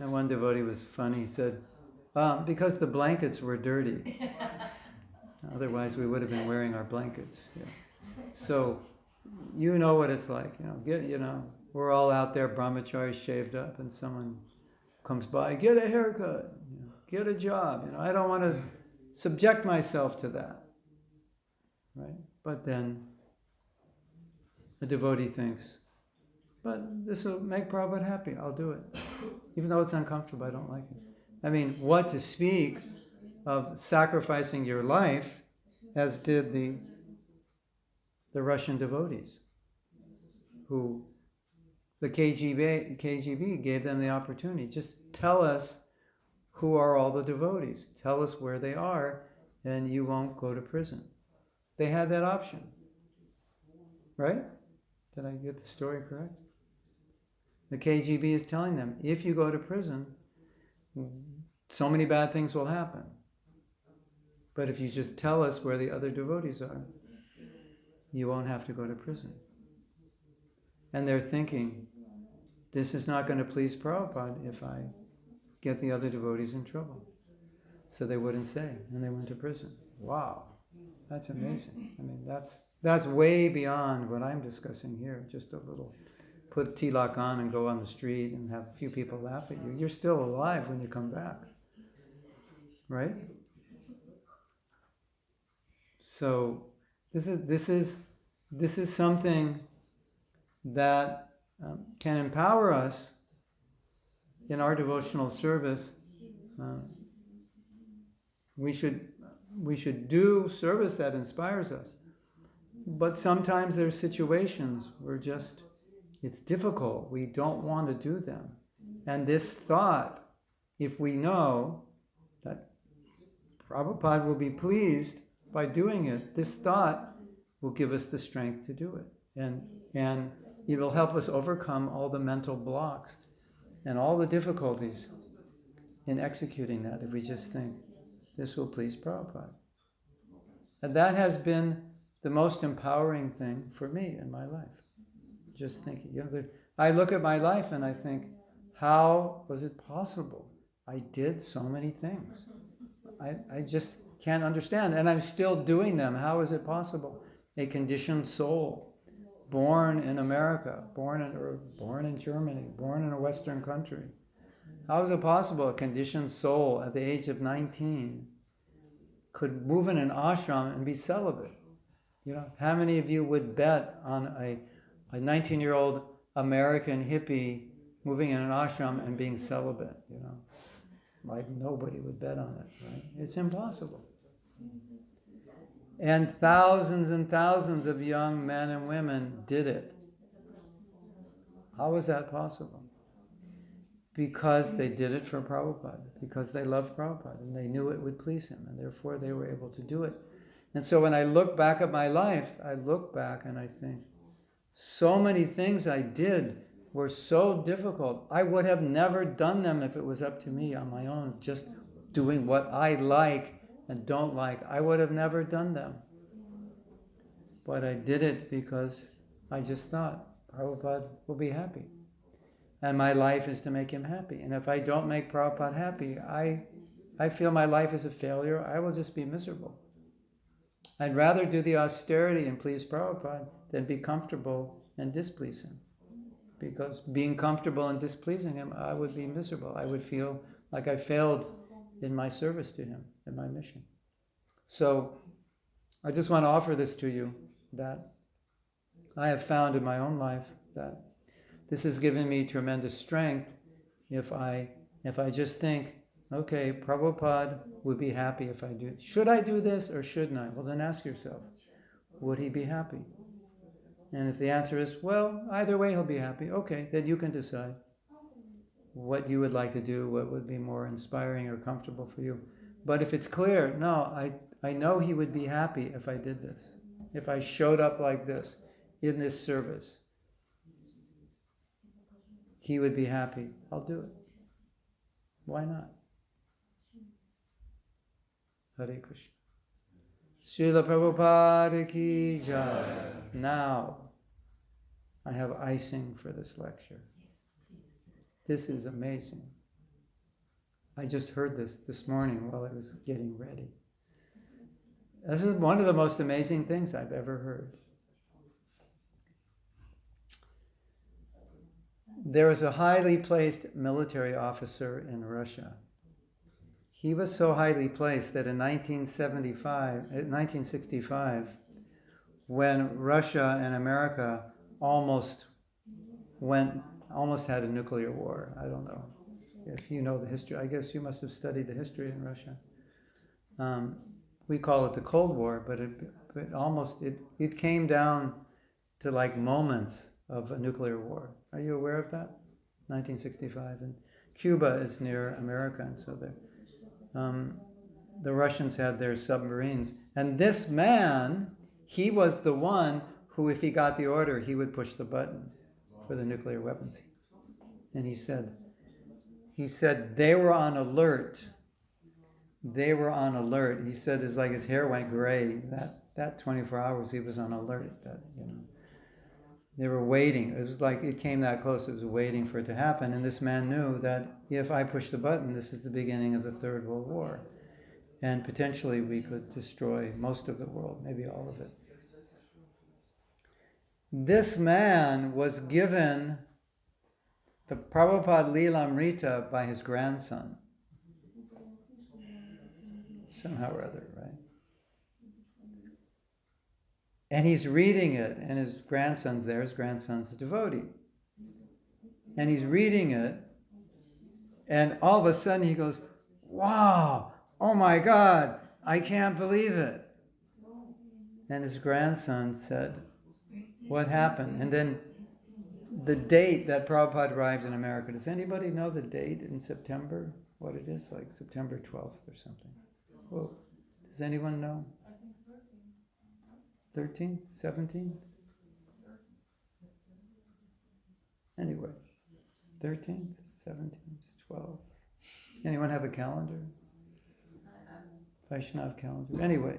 Speaker 1: And one devotee was funny. He said, because the blankets were dirty. Otherwise, we would have been wearing our blankets. Yeah. So, you know what it's like. We're all out there, brahmacharis shaved up, and someone comes by, get a haircut, get a job. I don't want to subject myself to that. Right? But then the devotee thinks, but this will make Prabhupada happy, I'll do it. Even though it's uncomfortable, I don't like it. I mean, what to speak of sacrificing your life, as did the Russian devotees, who the KGB gave them the opportunity. Just tell us who are all the devotees. Tell us where they are, and you won't go to prison. They had that option. Right? Did I get the story correct? The KGB is telling them, if you go to prison, so many bad things will happen. But if you just tell us where the other devotees are, you won't have to go to prison. And they're thinking, this is not going to please Prabhupada if I get the other devotees in trouble. So they wouldn't say, and they went to prison. Wow, that's amazing. I mean, that's way beyond what I'm discussing here. Just a little, put tilak on and go on the street and have a few people laugh at you. You're still alive when you come back. Right? So this is something that can empower us in our devotional service. We should do service that inspires us. But sometimes there's situations where it's difficult. We don't want to do them. And this thought, if we know that Prabhupada will be pleased by doing it, this thought will give us the strength to do it. And it will help us overcome all the mental blocks and all the difficulties in executing that if we just think, this will please Prabhupada. And that has been the most empowering thing for me in my life. Just thinking, I look at my life and I think, how was it possible? I did so many things. I just can't understand, and I'm still doing them. How is it possible? A conditioned soul, born in America, born in Germany, born in a Western country. How is it possible a conditioned soul at the age of 19 could move in an ashram and be celibate? How many of you would bet on a 19-year-old American hippie moving in an ashram and being celibate, you know. Like nobody would bet on it, right? It's impossible. And thousands of young men and women did it. How was that possible? Because they did it for Prabhupada, because they loved Prabhupada and they knew it would please him, and therefore they were able to do it. And so when I look back at my life, I look back and I think, so many things I did were so difficult. I would have never done them if it was up to me on my own, just doing what I like and don't like. I would have never done them. But I did it because I just thought, Prabhupada will be happy. And my life is to make him happy. And if I don't make Prabhupada happy, I feel my life is a failure. I will just be miserable. I'd rather do the austerity and please Prabhupada than be comfortable and displease him. Because being comfortable and displeasing him, I would be miserable. I would feel like I failed in my service to him, in my mission. So I just want to offer this to you, that I have found in my own life that this has given me tremendous strength if I just think, okay, Prabhupada would be happy if I do. Should I do this or shouldn't I? Well, then ask yourself, would he be happy? And if the answer is, well, either way he'll be happy, okay, then you can decide what you would like to do, what would be more inspiring or comfortable for you. But if it's clear, no, I know he would be happy if I did this, if I showed up like this, in this service. He would be happy, I'll do it. Why not? Hare Krishna. Srila Prabhupada ki jai. Now, I have icing for this lecture. This is amazing. I just heard this morning while I was getting ready. This is one of the most amazing things I've ever heard. There was a highly placed military officer in Russia. He was so highly placed that in 1965, when Russia and America almost had a nuclear war. I don't know if you know the history. I guess you must have studied the history in Russia. We call it the Cold War, but it came down to like moments of a nuclear war. Are you aware of that? 1965, and Cuba is near America, and so the Russians had their submarines. And this man, he was the one who, if he got the order, he would push the button for the nuclear weapons. And he said they were on alert. They were on alert. He said it's like his hair went gray. That 24 hours he was on alert. That, you know, they were waiting. It was like it came that close. It was waiting for it to happen. And this man knew that if I push the button, this is the beginning of the Third World War. And potentially we could destroy most of the world, maybe all of it. This man was given the Prabhupada Lilamrita by his grandson. Somehow or other, right? And he's reading it, and his grandson's there. His grandson's a devotee. And he's reading it, and all of a sudden he goes, wow, oh my God, I can't believe it. And his grandson said, what happened? And then the date that Prabhupada arrived in America, does anybody know the date in September? What it is, like September 12th or something? Whoa. Does anyone know? 13th? 17th? Anyway, 13th, 17th, 12th. Anyone have a calendar? Vaishnav calendar.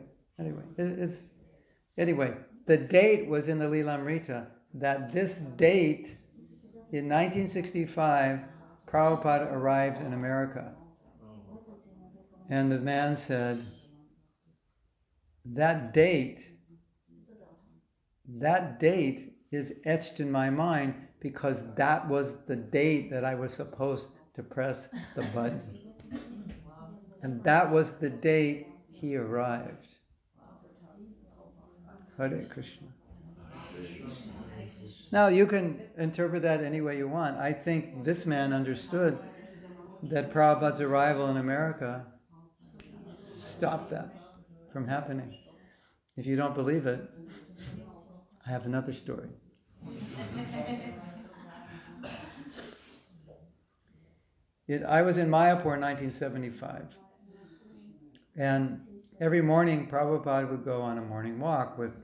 Speaker 1: Anyway, the date was in the Lilamrita that this date in 1965, Prabhupada arrived in America. And the man said, that date is etched in my mind because that was the date that I was supposed to press the button. And that was the date he arrived. Hare Krishna. Now, you can interpret that any way you want. I think this man understood that Prabhupada's arrival in America stopped that from happening. If you don't believe it, I have another story. I was in Mayapur in 1975. And every morning, Prabhupada would go on a morning walk with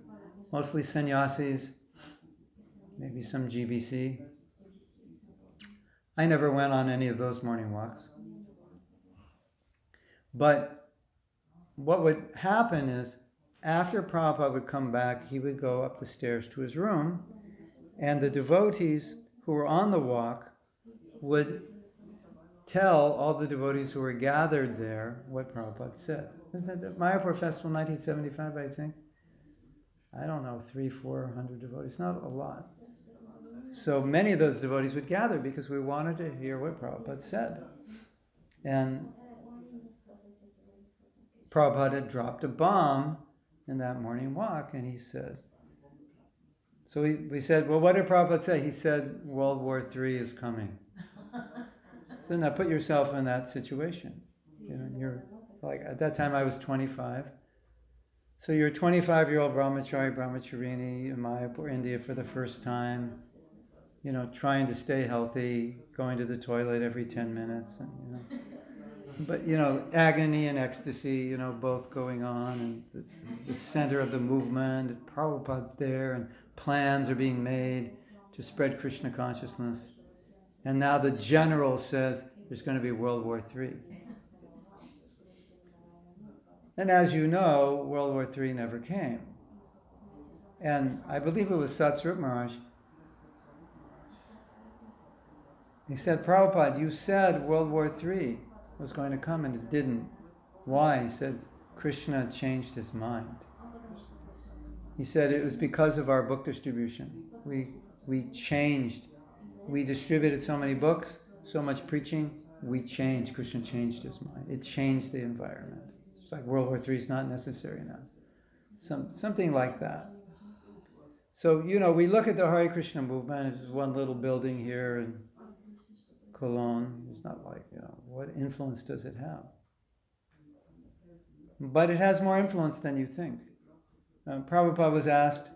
Speaker 1: mostly sannyasis, maybe some GBC. I never went on any of those morning walks. But what would happen is, after Prabhupada would come back, he would go up the stairs to his room, and the devotees who were on the walk would tell all the devotees who were gathered there what Prabhupada said. Isn't that the Mayapur Festival 1975, I think? I don't know, 300-400 devotees, not a lot. So many of those devotees would gather because we wanted to hear what Prabhupada said. And Prabhupada had dropped a bomb in that morning walk, and he said, so we said, well, what did Prabhupada say? He said, World War III is coming. So now put yourself in that situation. You know, you're like, at that time I was 25. So you're a 25-year-old brahmacharini in Mayapur, India for the first time, you know, trying to stay healthy, going to the toilet every 10 minutes, and, you know. But, you know, agony and ecstasy, you know, both going on, and it's the center of the movement, and Prabhupada's there, and plans are being made to spread Krishna consciousness. And now the general says there's going to be World War III. And as you know, World War III never came. And I believe it was Satsrup Maharaj. He said, Prabhupada, you said World War III was going to come and it didn't. Why? He said, Krishna changed his mind. He said it was because of our book distribution. We changed. We distributed so many books, so much preaching, we changed. Krishna changed his mind. It changed the environment. It's like World War III is not necessary now. Something like that. So, you know, we look at the Hare Krishna movement, it's one little building here in Cologne. It's not like, you know, what influence does it have? But it has more influence than you think. Prabhupada was asked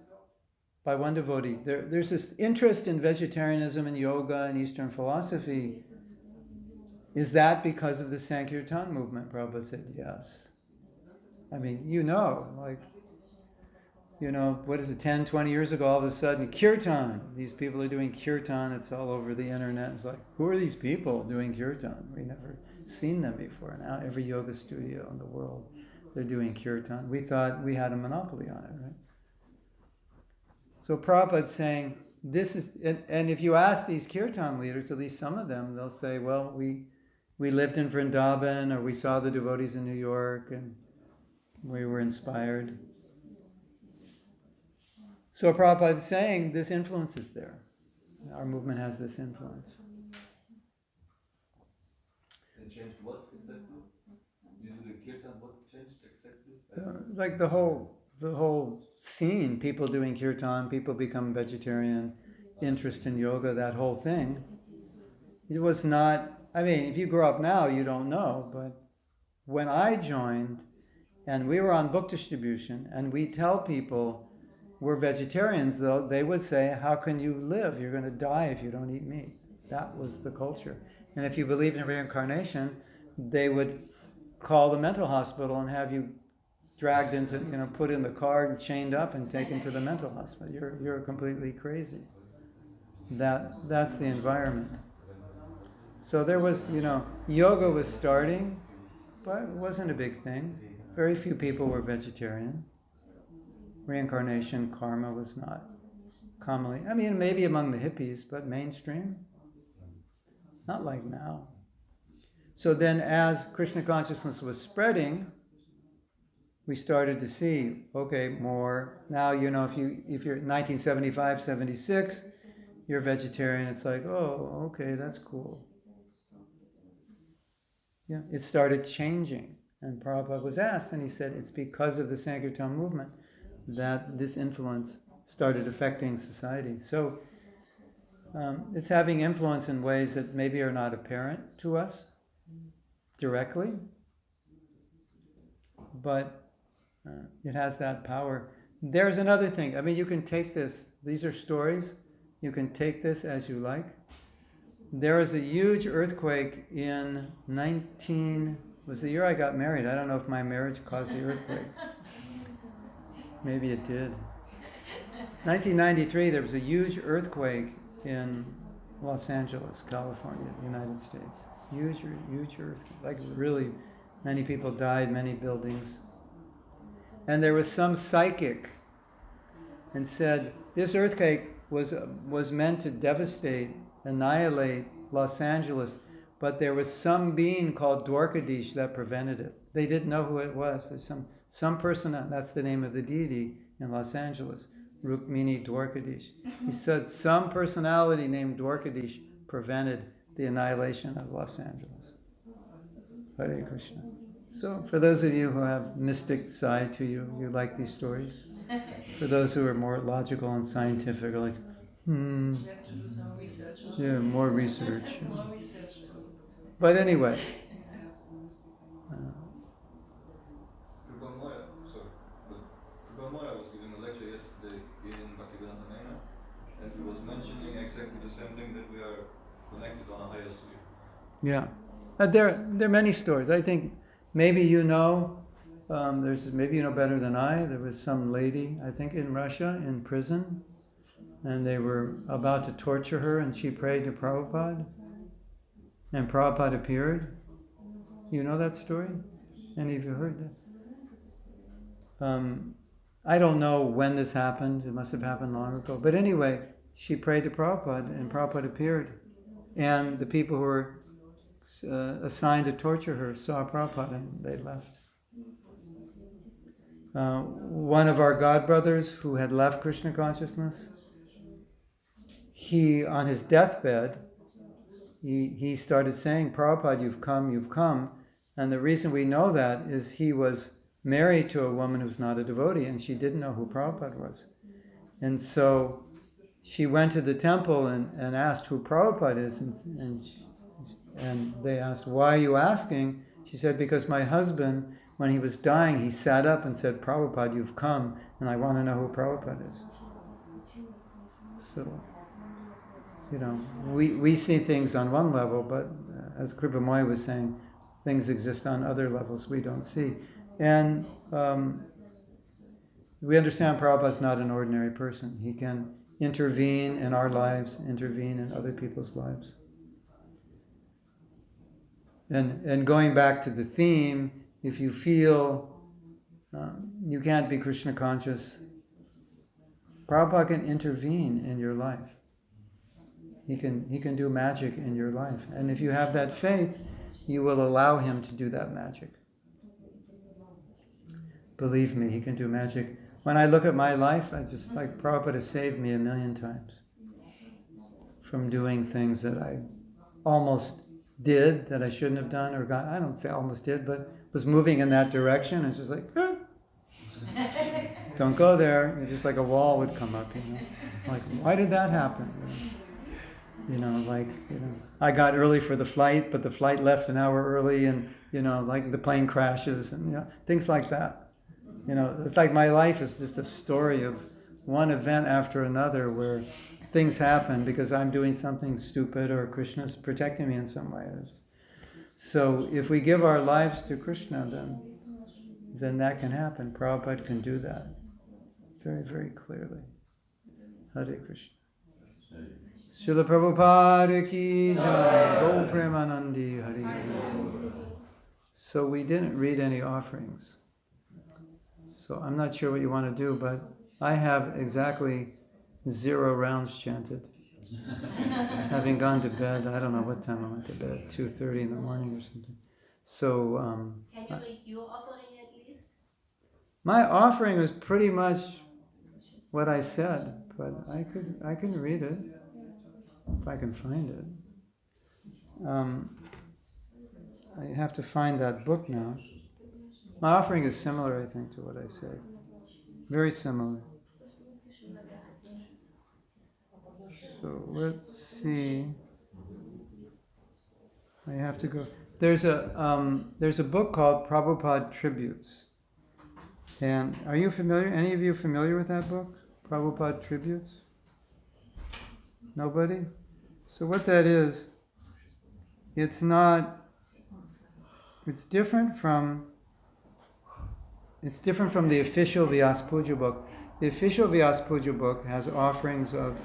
Speaker 1: by one devotee, there's this interest in vegetarianism and yoga and Eastern philosophy. Is that because of the Sankirtan movement? Prabhupada said, yes. I mean, you know, like, you know, what is it, 10, 20 years ago, all of a sudden, kirtan. These people are doing kirtan. It's all over the internet. It's like, who are these people doing kirtan? We never seen them before. Now every yoga studio in the world, they're doing kirtan. We thought we had a monopoly on it, right? So Prabhupada's saying, this is, and if you ask these kirtan leaders, at least some of them, they'll say, well, we lived in Vrindavan, or we saw the devotees in New York, and we were inspired. So Prabhupada is saying this influence is there. Our movement has this influence.
Speaker 6: It changed what exactly? Using the kirtan, what changed exactly?
Speaker 1: Like the whole scene, people doing kirtan, people become vegetarian, interest in yoga, that whole thing. It was not, I mean, if you grow up now, you don't know, but when I joined, and we were on book distribution, and we tell people, we're vegetarians, though, they would say, how can you live? You're going to die if you don't eat meat. That was the culture. And if you believed in reincarnation, they would call the mental hospital and have you dragged into, you know, put in the car and chained up and taken to the mental hospital. You're completely crazy. That's the environment. So there was, you know, yoga was starting, but it wasn't a big thing. Very few people were vegetarian. Reincarnation, karma was not commonly, I mean, maybe among the hippies, but mainstream, not like now. So then as Krishna consciousness was spreading, we started to see, okay, more. Now, you know, if you're 1975, 76, you're vegetarian, it's like, oh, okay, that's cool. Yeah, it started changing. And Prabhupada was asked, and he said, it's because of the Sankirtan movement that this influence started affecting society. So it's having influence in ways that maybe are not apparent to us directly, but it has that power. There's another thing. I mean, you can take this. These are stories. You can take this as you like. There was a huge earthquake in was the year I got married. I don't know if my marriage caused the earthquake. Maybe it did. 1993, there was a huge earthquake in Los Angeles, California, United States. Huge earthquake. Like really, many people died, many buildings. And there was some psychic and said, this earthquake was meant to devastate, annihilate Los Angeles, but there was some being called Dwarkadish that prevented it. They didn't know who it was. There's some person, that's the name of the deity in Los Angeles, Rukmini Dwarkadish. He said some personality named Dwarkadish prevented the annihilation of Los Angeles. Hare Krishna. So for those of you who have mystic side to you, you like these stories. For those who are more logical and scientific, are like,
Speaker 3: We have to do some research.
Speaker 1: yeah, more research.
Speaker 3: More research.
Speaker 6: Prabhupada
Speaker 1: But anyway,
Speaker 6: Moya was giving a lecture yesterday in Bhaktivedanta Naina, and he was mentioning exactly the same thing, that we are connected on a higher sphere.
Speaker 1: yeah. There are many stories. I think maybe you know, maybe you know better than I. There was some lady, I think in Russia, in prison, and they were about to torture her, and she prayed to Prabhupada, and Prabhupada appeared. You know that story? Any of you heard that? I don't know when this happened. It must have happened long ago. But anyway, she prayed to Prabhupada, and Prabhupada appeared. And the people who were assigned to torture her saw Prabhupada, and they left. One of our godbrothers who had left Krishna consciousness, he, on his deathbed, he started saying, Prabhupada, you've come. And the reason we know that is he was married to a woman who's not a devotee, and she didn't know who Prabhupada was. And so she went to the temple and asked who Prabhupada is, and they asked, why are you asking? She said, because my husband, when he was dying, he sat up and said, Prabhupada, you've come, and I want to know who Prabhupada is. So, we see things on one level, but as Kripa Moy was saying, things exist on other levels we don't see. And we understand Prabhupada's not an ordinary person. He can intervene in our lives, intervene in other people's lives. And going back to the theme, if you feel you can't be Krishna conscious, Prabhupada can intervene in your life. He can do magic in your life. And if you have that faith, you will allow him to do that magic. Believe me, he can do magic. When I look at my life, I just like Prabhupada saved me 1,000,000 times from doing things that I almost did that I shouldn't have done, or I don't say almost did, but was moving in that direction. It's just like, don't go there. It's just like a wall would come up, Like, why did that happen? I got early for the flight, but the flight left an hour early, and like the plane crashes, and things like that. It's like my life is just a story of one event after another where things happen because I'm doing something stupid or Krishna's protecting me in some way. So if we give our lives to Krishna, then that can happen. Prabhupada can do that very, very clearly. Hare Krishna. Srila Prabhupada ki jai, Go Premanandi Hari. So we didn't read any offerings. So I'm not sure what you want to do, but I have exactly 0 rounds chanted. Having gone to bed, I don't know what time I went to bed, 2:30 in the morning or something. So
Speaker 5: Can you read your offering at least?
Speaker 1: my offering was pretty much what I said, but I can read it if I can find it. I have to find that book now. My offering is similar, I think, to what I said. Very similar. So let's see. I have to go. There's a book called Prabhupada Tributes. And are you familiar? Any of you familiar with that book? Prabhupada Tributes? Nobody? So what that is, it's different from the official Vyas Puja book. The official Vyas Puja book has offerings of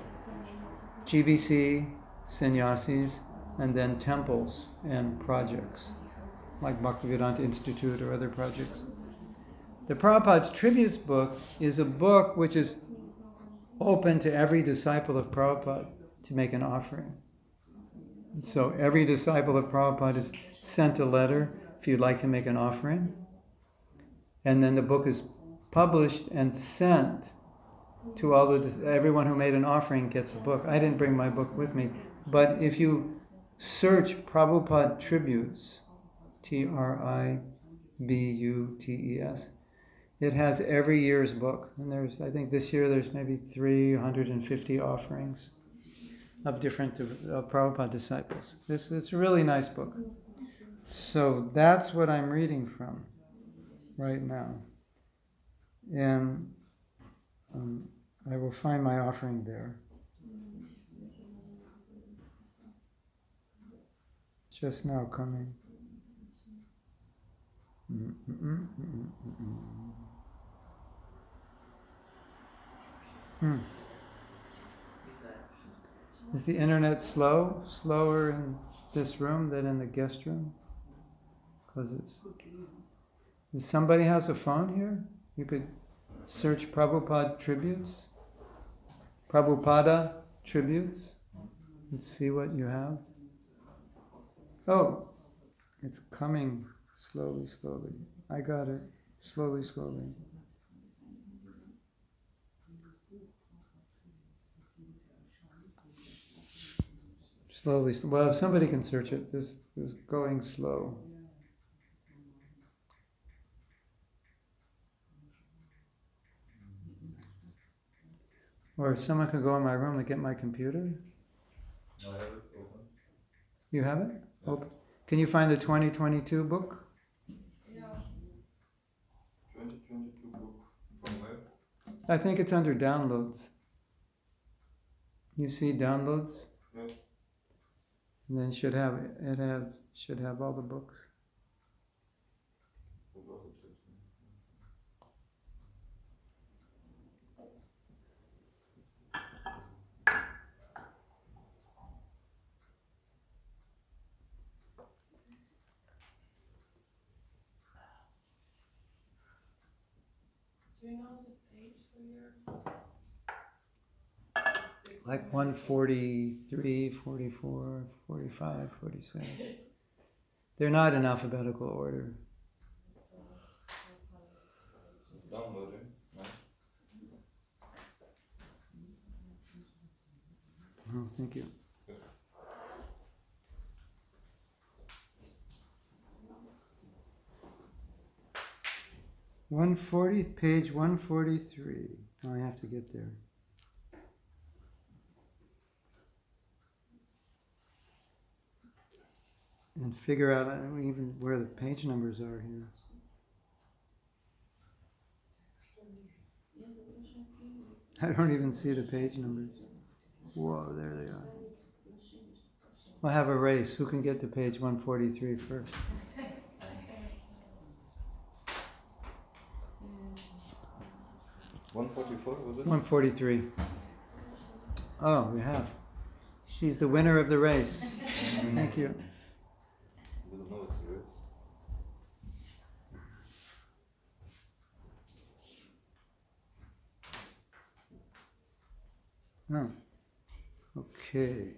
Speaker 1: GBC, sannyasis, and then temples and projects, like Bhaktivedanta Institute or other projects. The Prabhupada's Tributes book is a book which is open to every disciple of Prabhupada to make an offering. And so every disciple of Prabhupada is sent a letter if you'd like to make an offering. And then the book is published and sent to everyone who made an offering gets a book. I didn't bring my book with me, but if you search Prabhupada Tributes, Tributes, it has every year's book. And I think this year there's maybe 350 offerings of different Prabhupada disciples. It's a really nice book. So that's what I'm reading from right now. And I will find my offering there. Just now coming. Is the internet slower in this room than in the guest room? Because if somebody has a phone here, you could search Prabhupada Tributes, Prabhupada Tributes, and see what you have. Oh, it's coming slowly. I got it. Slowly. Slowly. Well, if somebody can search it, this is going slow. Or if someone could go in my room and get my computer.
Speaker 6: I have it open.
Speaker 1: You have it? Open. Can you find the 2022 book?
Speaker 6: 2022 book. From where?
Speaker 1: I think it's under downloads. You see downloads?
Speaker 6: Yeah.
Speaker 1: And then should have all the books.
Speaker 3: Do you know the page for your?
Speaker 1: Like 143, 44, 45, 46. They're not in alphabetical order.
Speaker 6: Downloading. No.
Speaker 1: Oh, thank you. 140, page 143. Now I have to get there. And figure out even where the page numbers are here. I don't even see the page numbers. Whoa, there they are. We'll have a race. Who can get to page 143 first?
Speaker 6: 144 was it?
Speaker 1: 143. Oh, we have. She's the winner of the race. Thank you.
Speaker 6: We don't know it's a race.
Speaker 1: Oh. Okay.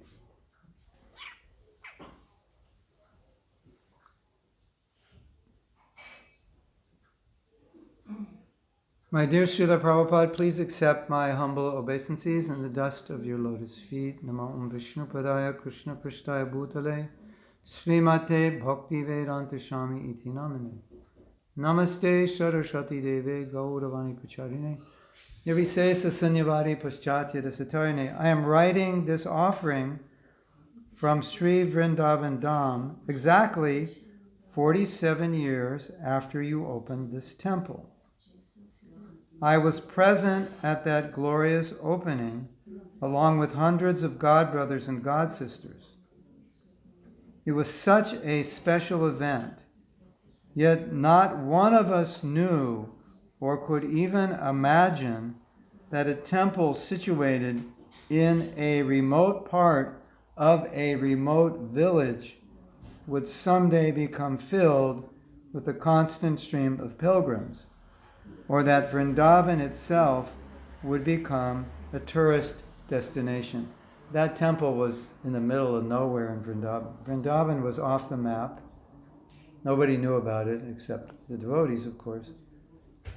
Speaker 1: My dear Srila Prabhupada, please accept my humble obeisances in the dust of your lotus feet. Namo Om Vishnu Padaya Krishna Prishtaya Bhutale Srimate Bhakti Vedanta Swami Iti Namane Namaste Saraswati Deve Gauravani Pacharine Nivisesa Sunyavadi Paschatya Dasatarine. I am writing this offering from Sri Vrindavan Dham exactly 47 years after you opened this temple. I was present at that glorious opening along with hundreds of God brothers and God sisters. It was such a special event, yet not one of us knew or could even imagine that a temple situated in a remote part of a remote village would someday become filled with a constant stream of pilgrims, or that Vrindavan itself would become a tourist destination. That temple was in the middle of nowhere in Vrindavan. Vrindavan was off the map. Nobody knew about it except the devotees, of course.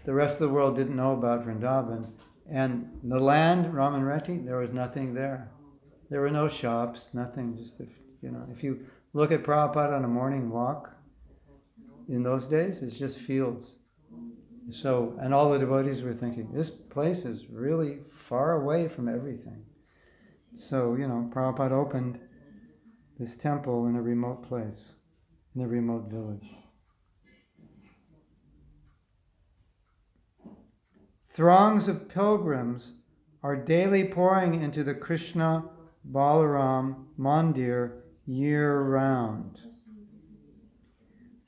Speaker 1: The rest of the world didn't know about Vrindavan. And the land, Ramanreti, there was nothing there. There were no shops, nothing. Just if you look at Prabhupada on a morning walk, in those days, it's just fields. So, and all the devotees were thinking, this place is really far away from everything. So, Prabhupada opened this temple in a remote place, in a remote village. Throngs of pilgrims are daily pouring into the Krishna Balaram Mandir year-round.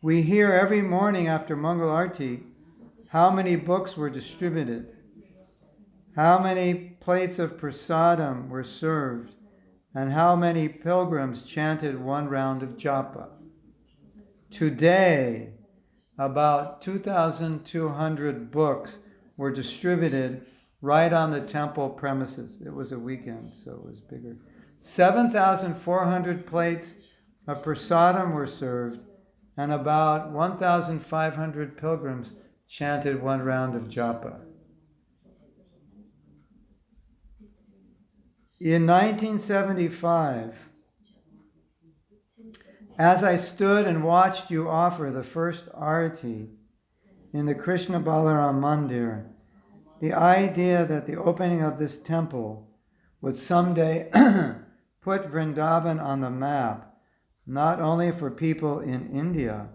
Speaker 1: We hear every morning after Mangal Arti how many books were distributed, how many plates of prasadam were served, and how many pilgrims chanted one round of japa. Today, about 2,200 books were distributed right on the temple premises. It was a weekend, so it was bigger. 7,400 plates of prasadam were served, and about 1,500 pilgrims chanted one round of japa. In 1975, as I stood and watched you offer the first arati in the Krishna Balaram Mandir, the idea that the opening of this temple would someday put Vrindavan on the map, not only for people in India,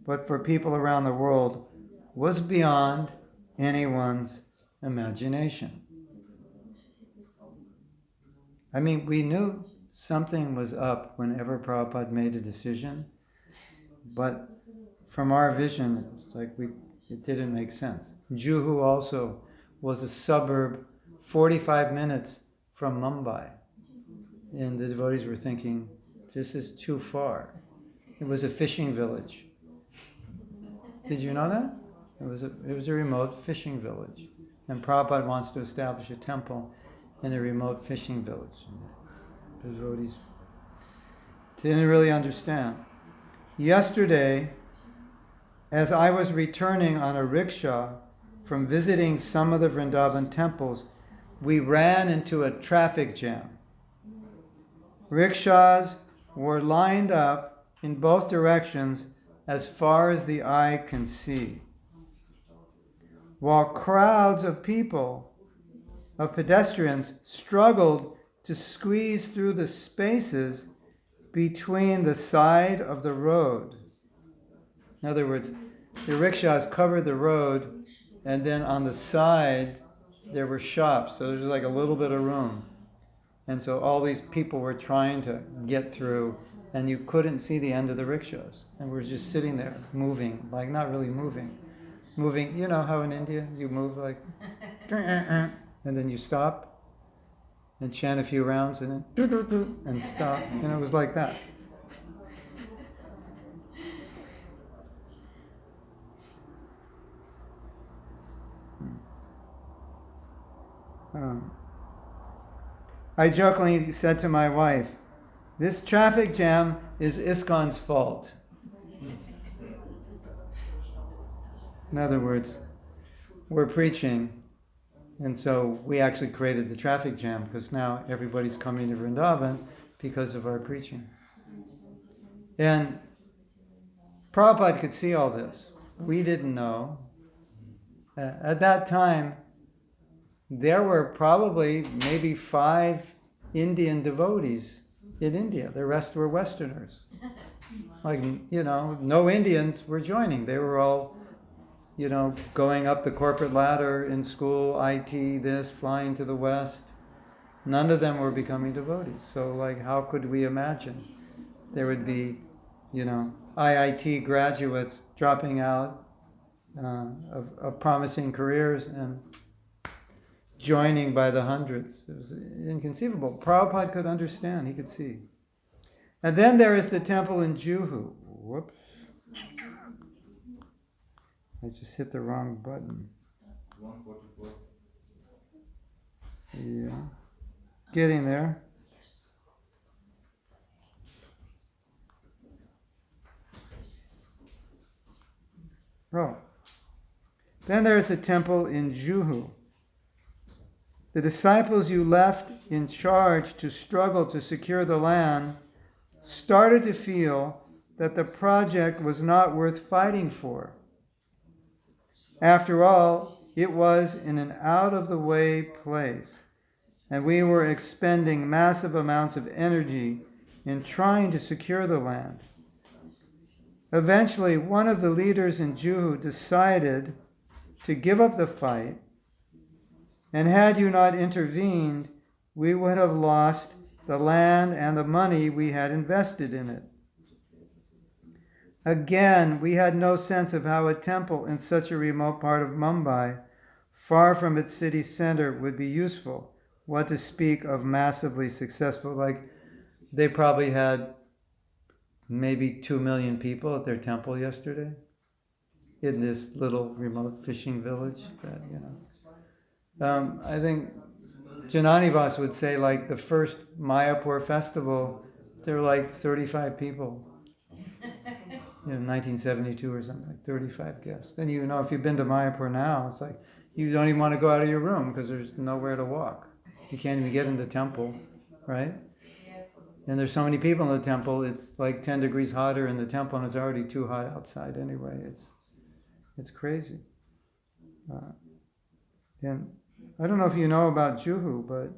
Speaker 1: but for people around the world, was beyond anyone's imagination. I mean, we knew something was up whenever Prabhupada made a decision, but from our vision, it's like it didn't make sense. Juhu also was a suburb 45 minutes from Mumbai, and the devotees were thinking, this is too far. It was a fishing village. Did you know that? It was a remote fishing village, and Prabhupada wants to establish a temple in a remote fishing village. The devotees didn't really understand. Yesterday, as I was returning on a rickshaw from visiting some of the Vrindavan temples, we ran into a traffic jam. Rickshaws were lined up in both directions as far as the eye can see, while crowds of people, of pedestrians, struggled to squeeze through the spaces between the side of the road. In other words, the rickshaws covered the road, and then on the side there were shops, so there's like a little bit of room. And so all these people were trying to get through, and you couldn't see the end of the rickshaws. And we're just sitting there, moving, like not really moving. Moving, you know how in India you move like, and then you stop and chant a few rounds and then and stop. It was like that. I jokingly said to my wife, this traffic jam is ISKCON's fault. In other words, we're preaching, and so we actually created the traffic jam because now everybody's coming to Vrindavan because of our preaching. And Prabhupada could see all this. We didn't know. At that time, there were probably maybe 5 Indian devotees in India. The rest were Westerners. Like, no Indians were joining. They were all, going up the corporate ladder in school, IT, this, flying to the West. None of them were becoming devotees. So, how could we imagine there would be, IIT graduates dropping out of promising careers and joining by the hundreds? It was inconceivable. Prabhupada could understand. He could see. And then there is the temple in Juhu. Whoops. I just hit the wrong button.
Speaker 6: 144.
Speaker 1: Yeah. Getting there. Oh. Then there is a temple in Juhu. The disciples you left in charge to struggle to secure the land started to feel that the project was not worth fighting for. After all, it was in an out-of-the-way place, and we were expending massive amounts of energy in trying to secure the land. Eventually, one of the leaders in Juhu decided to give up the fight, and had you not intervened, we would have lost the land and the money we had invested in it. Again, we had no sense of how a temple in such a remote part of Mumbai, far from its city center, would be useful. What to speak of massively successful, they probably had maybe 2 million people at their temple yesterday in this little remote fishing village. I think Jananivas would say the first Mayapur festival, there were 35 people. 1972 or something, 35 guests. Then if you've been to Mayapur now, it's you don't even want to go out of your room because there's nowhere to walk. You can't even get in the temple, right? And there's so many people in the temple, it's 10 degrees hotter in the temple and it's already too hot outside anyway. It's crazy. And I don't know if you know about Juhu, but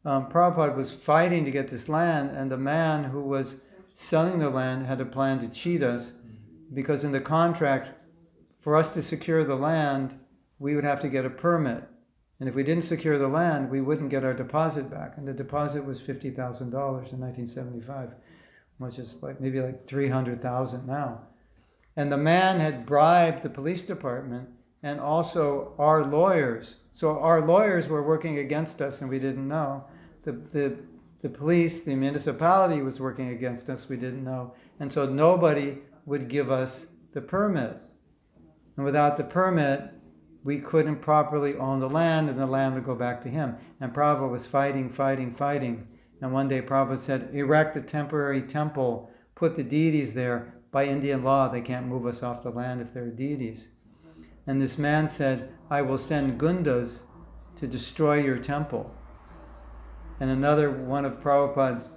Speaker 1: Prabhupada was fighting to get this land, and the man who was selling the land had a plan to cheat us, because in the contract, for us to secure the land, we would have to get a permit. And if we didn't secure the land, we wouldn't get our deposit back. And the deposit was $50,000 in 1975, which is maybe $300,000 now. And the man had bribed the police department and also our lawyers. So our lawyers were working against us and we didn't know. The police, the municipality was working against us, we didn't know. And so nobody would give us the permit. And without the permit, we couldn't properly own the land, and the land would go back to him. And Prabhupada was fighting. And one day Prabhupada said, erect a temporary temple, put the deities there. By Indian law, they can't move us off the land if they're deities. And this man said, I will send gundas to destroy your temple. And another one of Prabhupada's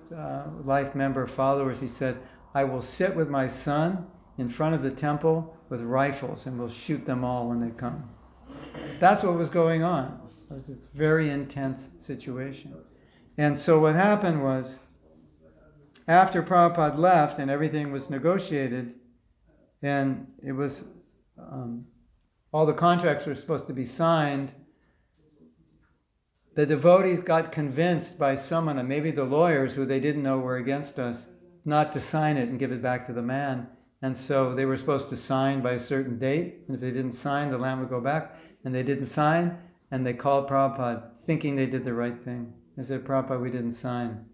Speaker 1: life member followers, he said, I will sit with my son in front of the temple with rifles and we'll shoot them all when they come. That's what was going on. It was this very intense situation. And so what happened was, after Prabhupada left and everything was negotiated, and it was, all the contracts were supposed to be signed, the devotees got convinced by someone, and maybe the lawyers who they didn't know were against us, not to sign it and give it back to the man. And so they were supposed to sign by a certain date, and if they didn't sign, the land would go back. And they didn't sign, and they called Prabhupada, thinking they did the right thing. They said, Prabhupada, we didn't sign.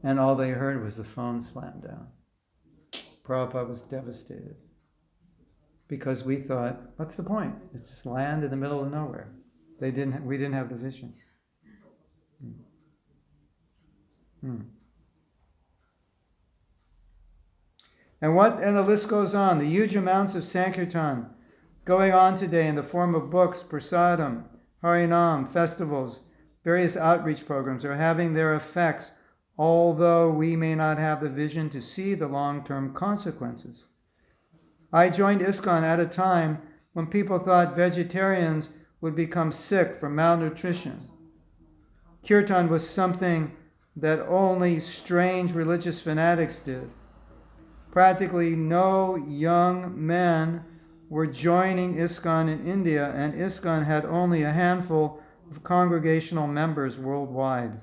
Speaker 1: And all they heard was the phone slam down. Prabhupada was devastated. Because we thought, what's the point? It's just land in the middle of nowhere. We didn't have the vision. And the list goes on. The huge amounts of Sankirtan going on today in the form of books, prasadam, harinam, festivals, various outreach programs are having their effects, although we may not have the vision to see the long-term consequences. I joined ISKCON at a time when people thought vegetarians would become sick from malnutrition. Kirtan was something that only strange religious fanatics did. Practically no young men were joining ISKCON in India, and ISKCON had only a handful of congregational members worldwide.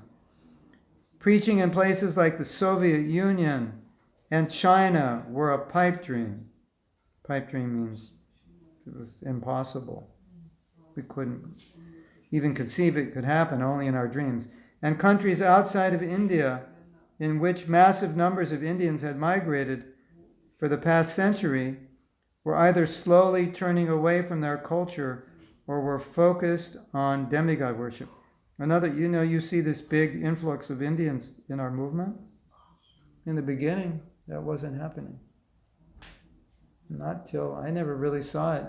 Speaker 1: Preaching in places like the Soviet Union and China were a pipe dream. Pipe dream means it was impossible. We couldn't even conceive it could happen, only in our dreams. And countries outside of India, in which massive numbers of Indians had migrated for the past century, were either slowly turning away from their culture or were focused on demigod worship. Another, you see this big influx of Indians in our movement. In the beginning, that wasn't happening. Not till, I never really saw it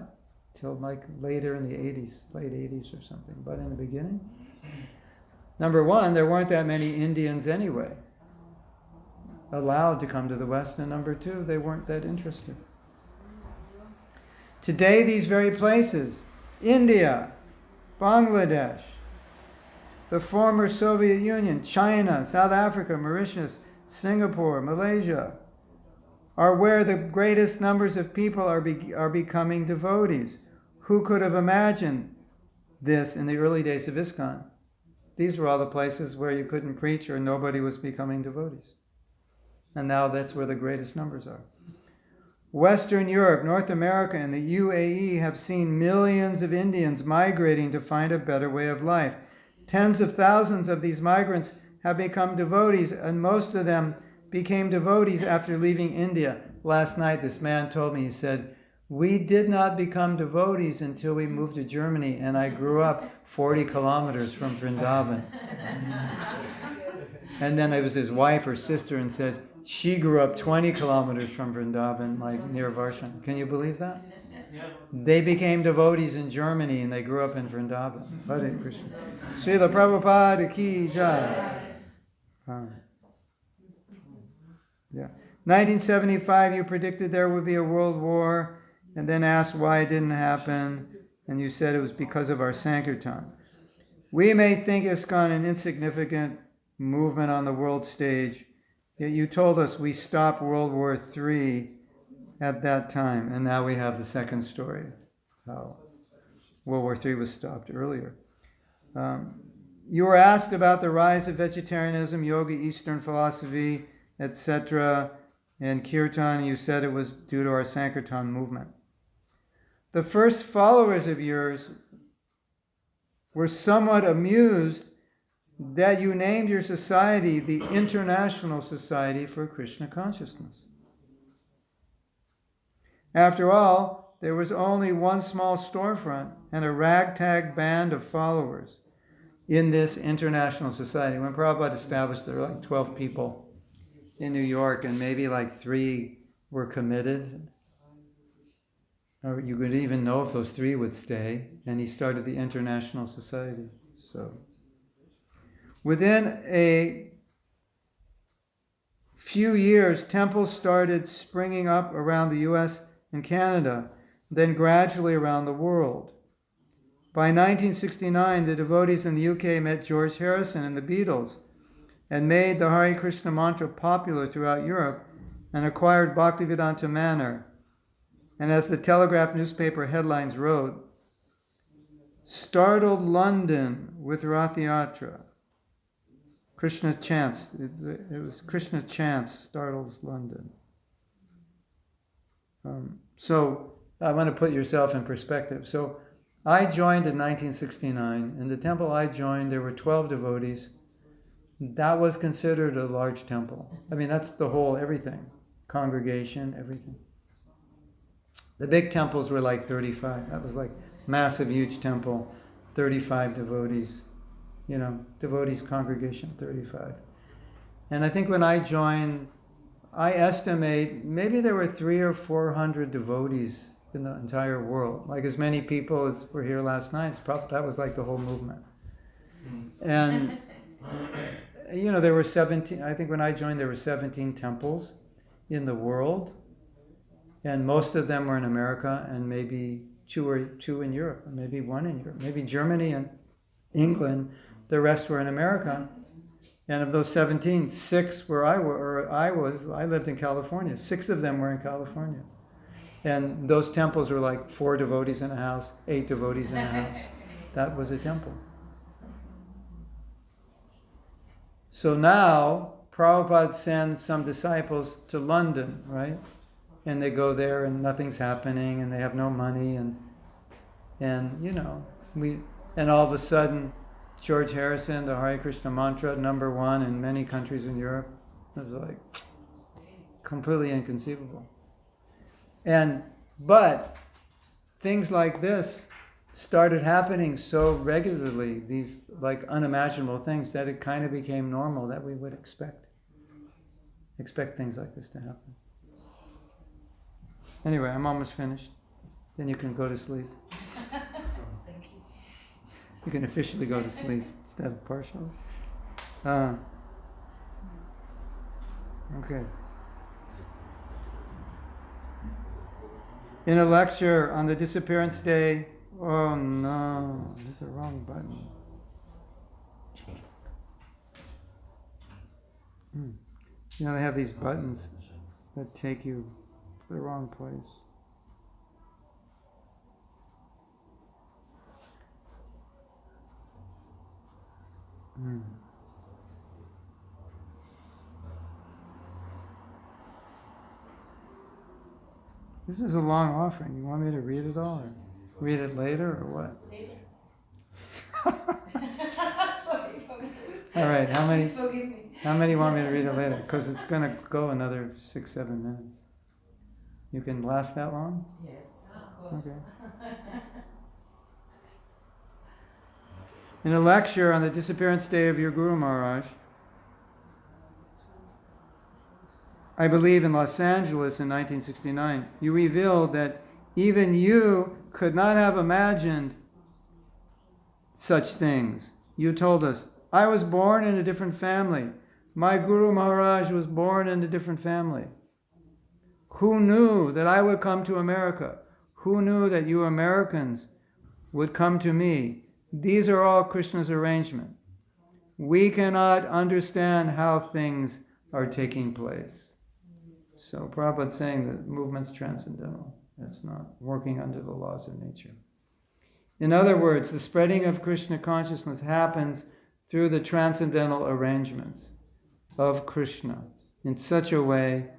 Speaker 1: till like later in the 80s, late 80s or something. But in the beginning, number one, there weren't that many Indians anyway allowed to come to the West, and number two, they weren't that interested. Today, these very places, India, Bangladesh, the former Soviet Union, China, South Africa, Mauritius, Singapore, Malaysia, are where the greatest numbers of people are becoming devotees. Who could have imagined this in the early days of ISKCON? These were all the places where you couldn't preach or nobody was becoming devotees. And now that's where the greatest numbers are. Western Europe, North America, and the UAE have seen millions of Indians migrating to find a better way of life. Tens of thousands of these migrants have become devotees, and most of them became devotees after leaving India. Last night, this man told me, he said, we did not become devotees until we moved to Germany, and I grew up 40 kilometers from Vrindavan. And then it was his wife or sister and said, she grew up 20 kilometers from Vrindavan, like near Varshan. Can you believe that?
Speaker 2: Yeah.
Speaker 1: They became devotees in Germany and they grew up in Vrindavan. Hare Krishna. Srila Prabhupada ki jai. Yeah. 1975, you predicted there would be a world war and then asked why it didn't happen. And you said it was because of our Sankirtan. We may think ISKCON an insignificant movement on the world stage, yet you told us we stopped World War III at that time, and now we have the second story, how World War III was stopped earlier. You were asked about the rise of vegetarianism, yoga, Eastern philosophy, etc., and Kirtan, and you said it was due to our Sankirtan movement. The first followers of yours were somewhat amused that you named your society the International Society for Krishna Consciousness. After all, there was only one small storefront and a ragtag band of followers in this international society. When Prabhupada established, there were like 12 people in New York, and maybe like 3 were committed. Or you could even know if those 3 would stay. And he started the International Society. So, within a few years, temples started springing up around the US and Canada, then gradually around the world. By 1969, the devotees in the UK met George Harrison and the Beatles and made the Hare Krishna mantra popular throughout Europe and acquired Bhaktivedanta Manor. And as the Telegraph newspaper headlines wrote, startled London with Rath Yatra. Krishna chants. It was Krishna chants startles London. So I want to put yourself in perspective. So I joined in 1969. In the temple I joined, there were 12 devotees. That was considered a large temple. I mean, that's the whole everything. Congregation, everything. The big temples were like 35. That was like massive, huge temple, 35 devotees. Devotees congregation, 35. And I think when I joined, I estimate maybe there were 300 or 400 devotees in the entire world. Like as many people as were here last night. That was like the whole movement. And, there were 17, I think when I joined there were 17 temples in the world. And most of them were in America and maybe two in Europe, or maybe one in Europe, maybe Germany and England. The rest were in America. And of those 17, 6 where I lived in California. 6 of them were in California. And those temples were like 4 devotees in a house, 8 devotees in a house. That was a temple. So now, Prabhupada sends some disciples to London, right? And they go there and nothing's happening and they have no money and all of a sudden George Harrison, the Hare Krishna mantra, #1 in many countries in Europe. It was like completely inconceivable. But things like this started happening so regularly, these like unimaginable things, that it kind of became normal, that we would expect things like this to happen. Anyway, I'm almost finished. Then you can go to sleep. You can officially go to sleep instead of partial. Okay. In a lecture on the disappearance day, oh no, I hit the wrong button. You know, they have these buttons that take you to the wrong place. This is a long offering. You want me to read it all, or read it later, or what?
Speaker 3: Later. Sorry for me.
Speaker 1: All right.
Speaker 3: Please forgive me.
Speaker 1: How many want me to read it later? Because it's going to go another 6-7 minutes. You can last that long?
Speaker 3: Yes, of course.
Speaker 1: Okay. In a lecture on the disappearance day of your Guru Maharaj, I believe in Los Angeles in 1969, you revealed that even you could not have imagined such things. You told us, I was born in a different family. My Guru Maharaj was born in a different family. Who knew that I would come to America? Who knew that you Americans would come to me? These are all Krishna's arrangement. We cannot understand how things are taking place. So Prabhupada's saying that movement's transcendental. It's not working under the laws of nature. In other words, the spreading of Krishna consciousness happens through the transcendental arrangements of Krishna in such a way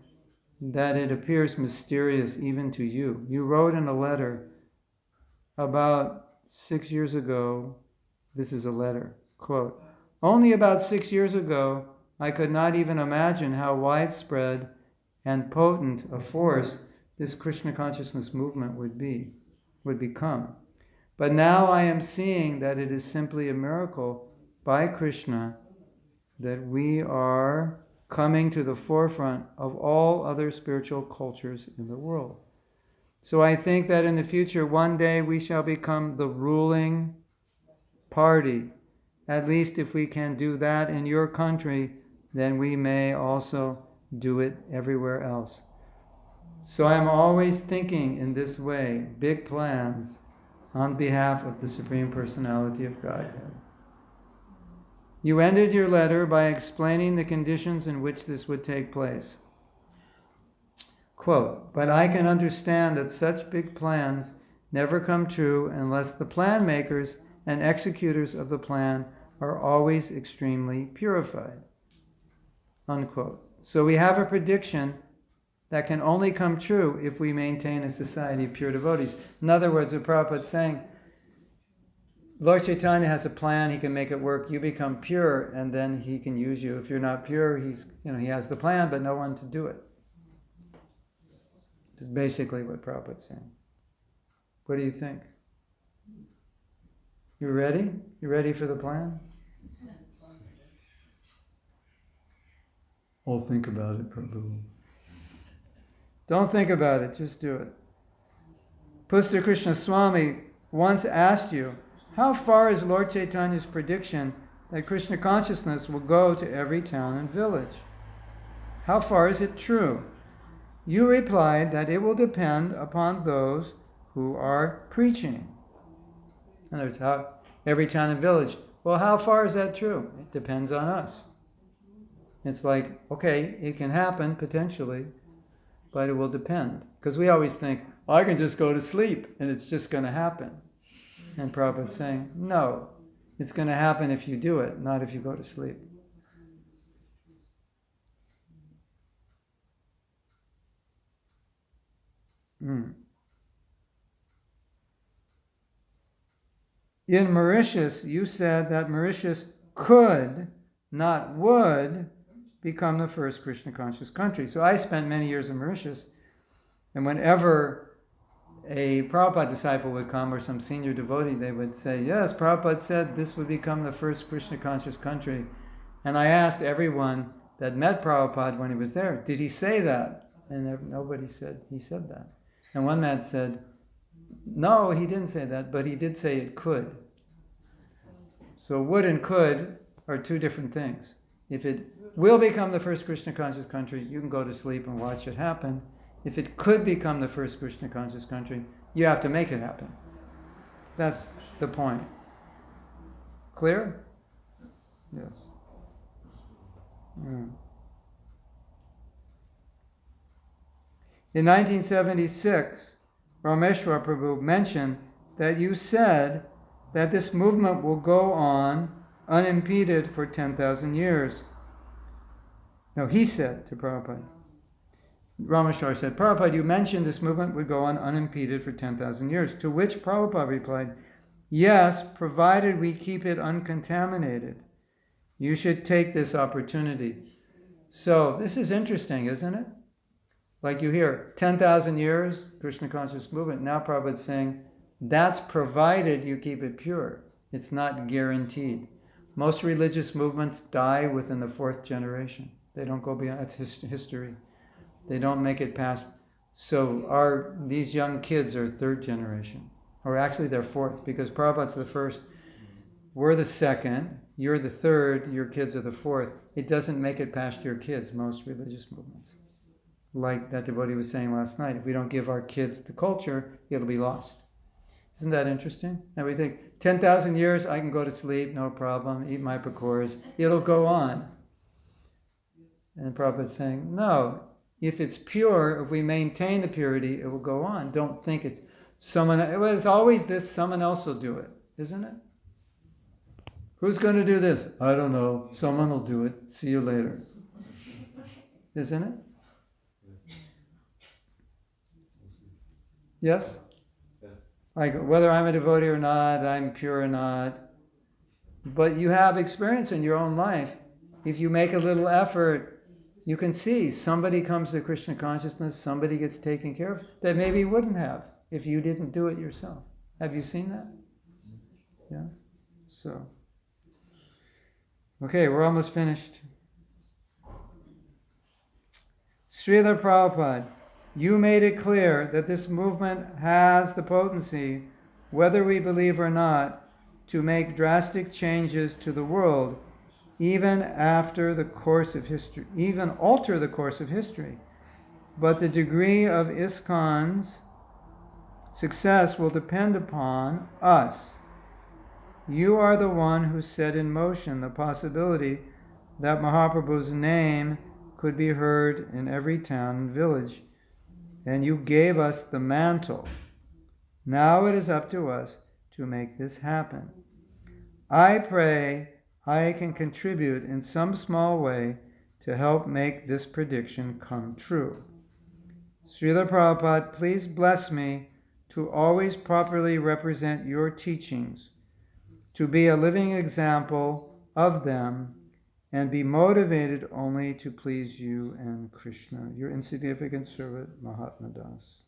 Speaker 1: that it appears mysterious even to you. You wrote in a letter about 6 years ago, this is a letter, quote, only about 6 years ago, I could not even imagine how widespread and potent a force this Krishna consciousness movement would become. But now I am seeing that it is simply a miracle by Krishna that we are coming to the forefront of all other spiritual cultures in the world. So I think that in the future, one day we shall become the ruling party. At least if we can do that in your country, then we may also do it everywhere else. So I'm always thinking in this way, big plans on behalf of the Supreme Personality of Godhead. You ended your letter by explaining the conditions in which this would take place. Quote, but I can understand that such big plans never come true unless the plan makers and executors of the plan are always extremely purified. Unquote. So we have a prediction that can only come true if we maintain a society of pure devotees. In other words, what Prabhupada is saying, Lord Chaitanya has a plan, he can make it work, you become pure, and then he can use you. If you're not pure, he has the plan, but no one to do it. This is basically what Prabhupada is saying. What do you think? You ready? You ready for the plan? I'll think about it, Prabhu. Don't think about it, just do it. Pusta Krishna Swami once asked you, how far is Lord Chaitanya's prediction that Krishna consciousness will go to every town and village? How far is it true? You replied that it will depend upon those who are preaching. In other words, every town and village. Well, how far is that true? It depends on us. It's like, okay, it can happen potentially, but it will depend. Because we always think, well, I can just go to sleep and it's just going to happen. And Prabhupada's saying, no, it's going to happen if you do it, not if you go to sleep. In Mauritius, you said that Mauritius could, not would, become the first Krishna conscious country. So I spent many years in Mauritius, and whenever a Prabhupada disciple would come or some senior devotee, they would say, yes, Prabhupada said this would become the first Krishna conscious country. And I asked everyone that met Prabhupada when he was there, did he say that? And nobody said he said that. And one man said, no, he didn't say that, but he did say it could. So would and could are two different things. If it will become the first Krishna conscious country, you can go to sleep and watch it happen. If it could become the first Krishna conscious country, you have to make it happen. That's the point. Clear? Yes. Yeah. In 1976, Rameshwar Prabhu mentioned that you said that this movement will go on unimpeded for 10,000 years. No, he said to Prabhupada. Rameshwar said, Prabhupada, you mentioned this movement would go on unimpeded for 10,000 years. To which Prabhupada replied, yes, provided we keep it uncontaminated. You should take this opportunity. So this is interesting, isn't it? Like you hear, 10,000 years, Krishna conscious movement. Now Prabhupada's saying, that's provided you keep it pure. It's not guaranteed. Most religious movements die within the 4th generation. They don't go beyond, that's history. They don't make it past. So these young kids are 3rd generation. Or actually they're 4th, because Prabhupada's the 1st, we're the 2nd, you're the 3rd, your kids are the 4th. It doesn't make it past your kids, most religious movements. Like that devotee was saying last night, if we don't give our kids the culture, it'll be lost. Isn't that interesting? And we think, 10,000 years, I can go to sleep, no problem, eat my pakors, it'll go on. And Prabhupada's saying, no, if it's pure, if we maintain the purity, it will go on. Don't think it's it's always this, someone else will do it, isn't it? Who's going to do this? I don't know, someone will do it, see you later. Isn't it? Yes? Like whether I'm a devotee or not, I'm pure or not. But you have experience in your own life. If you make a little effort, you can see somebody comes to Krishna consciousness, somebody gets taken care of, that maybe you wouldn't have if you didn't do it yourself. Have you seen that? Yeah? So. Okay, we're almost finished. Srila Prabhupada, you made it clear that this movement has the potency, whether we believe or not, to make drastic changes to the world, even after the course of history, even alter the course of history. But the degree of ISKCON's success will depend upon us. You are the one who set in motion the possibility that Mahaprabhu's name could be heard in every town and village. And you gave us the mantle. Now it is up to us to make this happen. I pray I can contribute in some small way to help make this prediction come true. Srila Prabhupada, please bless me to always properly represent your teachings, to be a living example of them, and be motivated only to please you and Krishna. Your insignificant servant, Mahatma Das.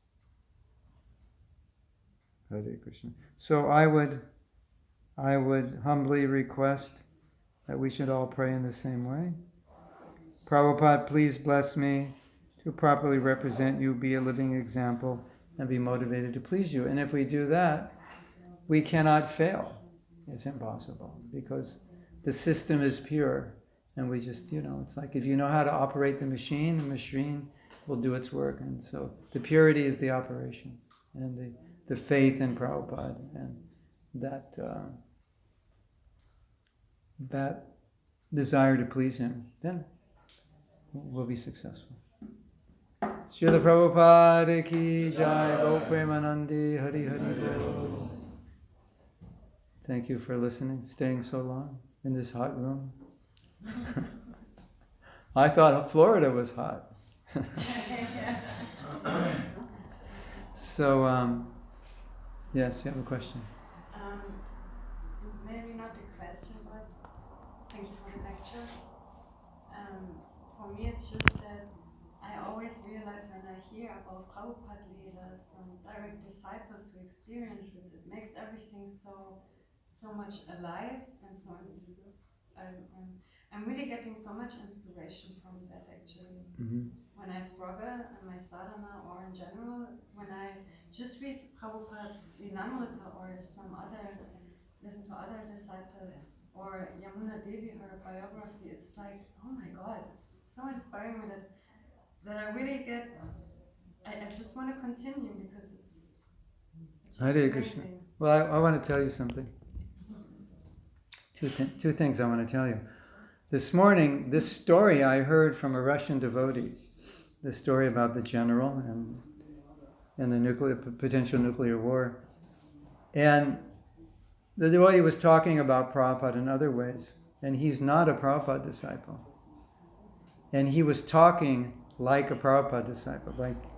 Speaker 1: Hare Krishna. So I would humbly request that we should all pray in the same way. Prabhupada, please bless me to properly represent you, be a living example, and be motivated to please you. And if we do that, we cannot fail. It's impossible, because the system is pure. And we just, it's like if you know how to operate the machine will do its work. And so the purity is the operation. And the faith in Prabhupada and that that desire to please him, then we'll be successful. Srila Prabhupada ki jai, Go Premanandi, Hari Hari Bol. Thank you for listening, staying so long in this hot room. I thought Florida was hot. So, yes, you have a question.
Speaker 7: Maybe not a question, but thank you for the lecture. For me, it's just that I always realize when I hear about Prabhupada leaders from direct disciples who experience it, it makes everything so much alive and so I'm really getting so much inspiration from that actually.
Speaker 1: Mm-hmm.
Speaker 7: When I struggle in my sadhana or in general, when I just read Prabhupada's Linamrita or listen to other disciples or Yamuna Devi, her biography, it's like, oh my God, it's so inspiring me that I really get, I just want to continue because it's just
Speaker 1: Hare Krishna.
Speaker 7: amazing.
Speaker 1: Well, I want to tell you something. Two things I want to tell you. This morning, this story I heard from a Russian devotee, the story about the general and the potential nuclear war. And the devotee was talking about Prabhupada in other ways, and he's not a Prabhupada disciple. And he was talking like a Prabhupada disciple,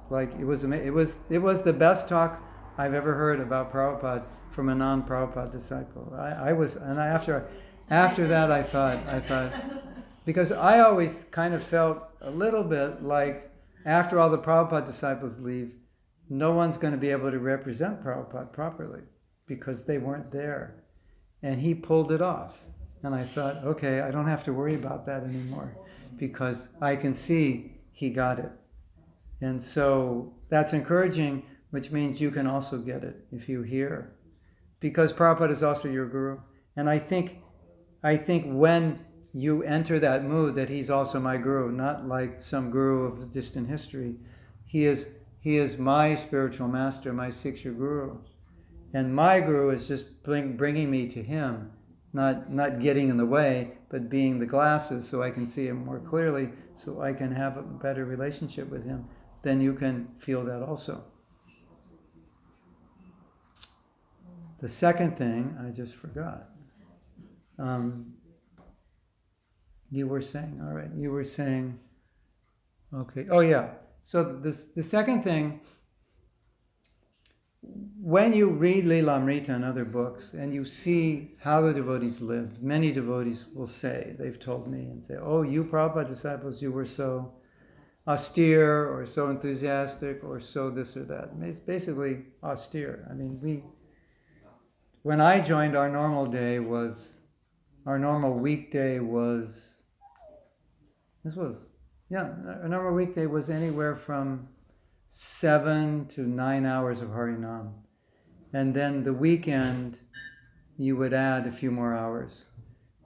Speaker 1: like it was the best talk I've ever heard about Prabhupada from a non-Prabhupada disciple. After that I thought, because I always kind of felt a little bit like after all the Prabhupada disciples leave, no one's going to be able to represent Prabhupada properly because they weren't there. And he pulled it off. And I thought, okay, I don't have to worry about that anymore because I can see he got it. And so that's encouraging, which means you can also get it if you hear. Because Prabhupada is also your guru. And I think when you enter that mood that he's also my guru, not like some guru of distant history, he is my spiritual master, my 6-year guru. And my guru is just bringing me to him, not getting in the way, but being the glasses so I can see him more clearly, so I can have a better relationship with him. Then you can feel that also. The second thing, I just forgot. You were saying, all right, okay, oh yeah. So the second thing, when you read Lilamrita and other books and you see how the devotees lived, many devotees will say, they've told me, and say, oh, you Prabhupada disciples, you were so austere or so enthusiastic or so this or that. It's basically austere. I mean, when I joined, our normal weekday was anywhere from 7 to 9 hours of Harinam. And then the weekend, you would add a few more hours.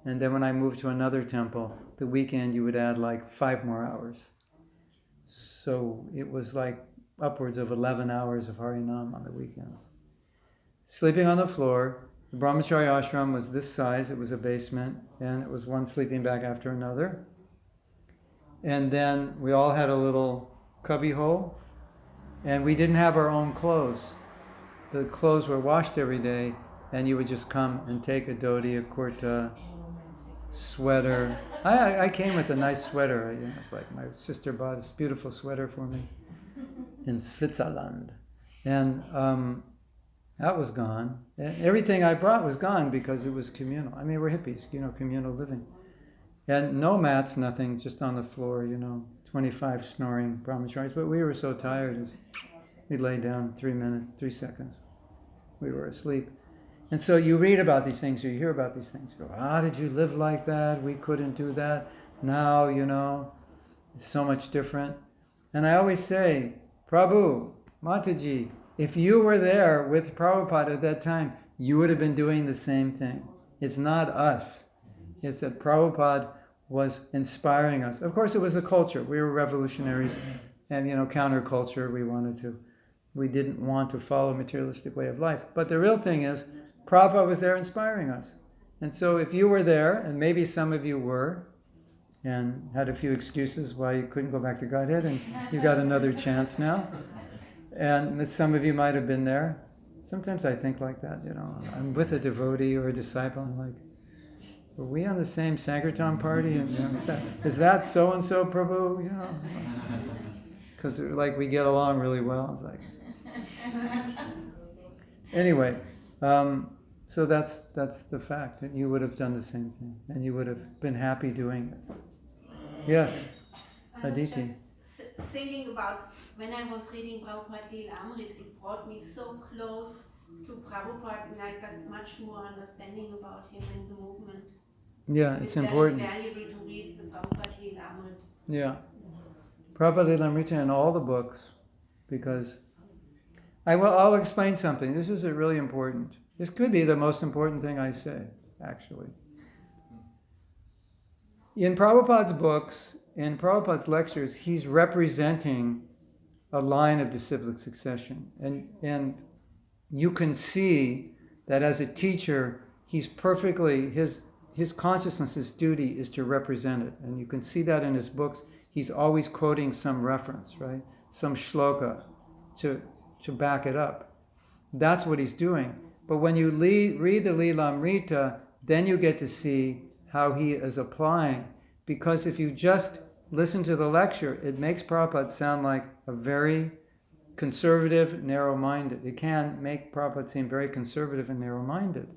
Speaker 1: And then when I moved to another temple, the weekend you would add like 5 more hours. So it was like upwards of 11 hours of Harinam on the weekends. Sleeping on the floor. The Brahmachari ashram was this size. It was a basement, and it was one sleeping bag after another. And then we all had a little cubby hole, and we didn't have our own clothes. The clothes were washed every day, and you would just come and take a dhoti, a kurta, sweater. I came with a nice sweater. It's like my sister bought this beautiful sweater for me in Switzerland. And that was gone. And everything I brought was gone because it was communal. I mean, we're hippies, communal living. And no mats, nothing, just on the floor, 25 snoring brahmacharis. But we were so tired, we lay down 3 seconds. We were asleep. And so you read about these things, or you hear about these things. You go, how did you live like that? We couldn't do that. Now, it's so much different. And I always say, Prabhu, Mataji, if you were there with Prabhupada at that time, you would have been doing the same thing. It's not us. It's that Prabhupada was inspiring us. Of course, it was a culture. We were revolutionaries and, counterculture. We wanted to we didn't want to follow a materialistic way of life. But the real thing is, Prabhupada was there inspiring us. And so if you were there, and maybe some of you were, and had a few excuses why you couldn't go back to Godhead, and you got another chance now. And that some of you might have been there. Sometimes I think like that, I'm with a devotee or a disciple, and like, were we on the same Sankirtan party? And is that so-and-so Prabhu? Because like we get along really well. It's like, anyway, so that's the fact, that you would have done the same thing, and you would have been happy doing it. Yes, Aditi.
Speaker 5: Thinking about when I was reading Prabhupada Lila Amrit, it brought me so close to Prabhupada, and I got much more understanding about him and the movement.
Speaker 1: Yeah, it's important.
Speaker 5: Very valuable to read the Prabhupada Lila Amrit.
Speaker 1: Yeah. Prabhupada Lila Amrita in all the books, because I'll explain something. This is really important. This could be the most important thing I say, actually. In Prabhupada's books, in Prabhupada's lectures, he's representing a line of disciplic succession. And you can see that as a teacher, he's perfectly, his consciousness' duty is to represent it. And you can see that in his books. He's always quoting some reference, right? Some shloka to back it up. That's what he's doing. But when you read the Lilamrita, then you get to see how he is applying. Because if you just listen to the lecture, it makes Prabhupada sound like a very conservative, narrow-minded. It can make Prabhupada seem very conservative and narrow-minded.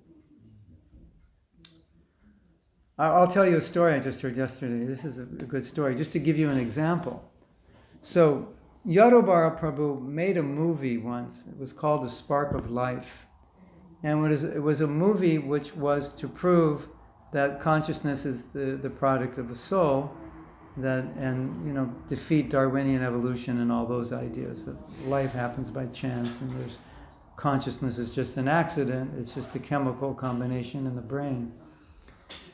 Speaker 1: I'll tell you a story I just heard yesterday. This is a good story, just to give you an example. So, Yadobara Prabhu made a movie once. It was called A Spark of Life. And it was a movie which was to prove that consciousness is the product of the soul, and defeat Darwinian evolution and all those ideas, that life happens by chance and consciousness is just an accident, it's just a chemical combination in the brain.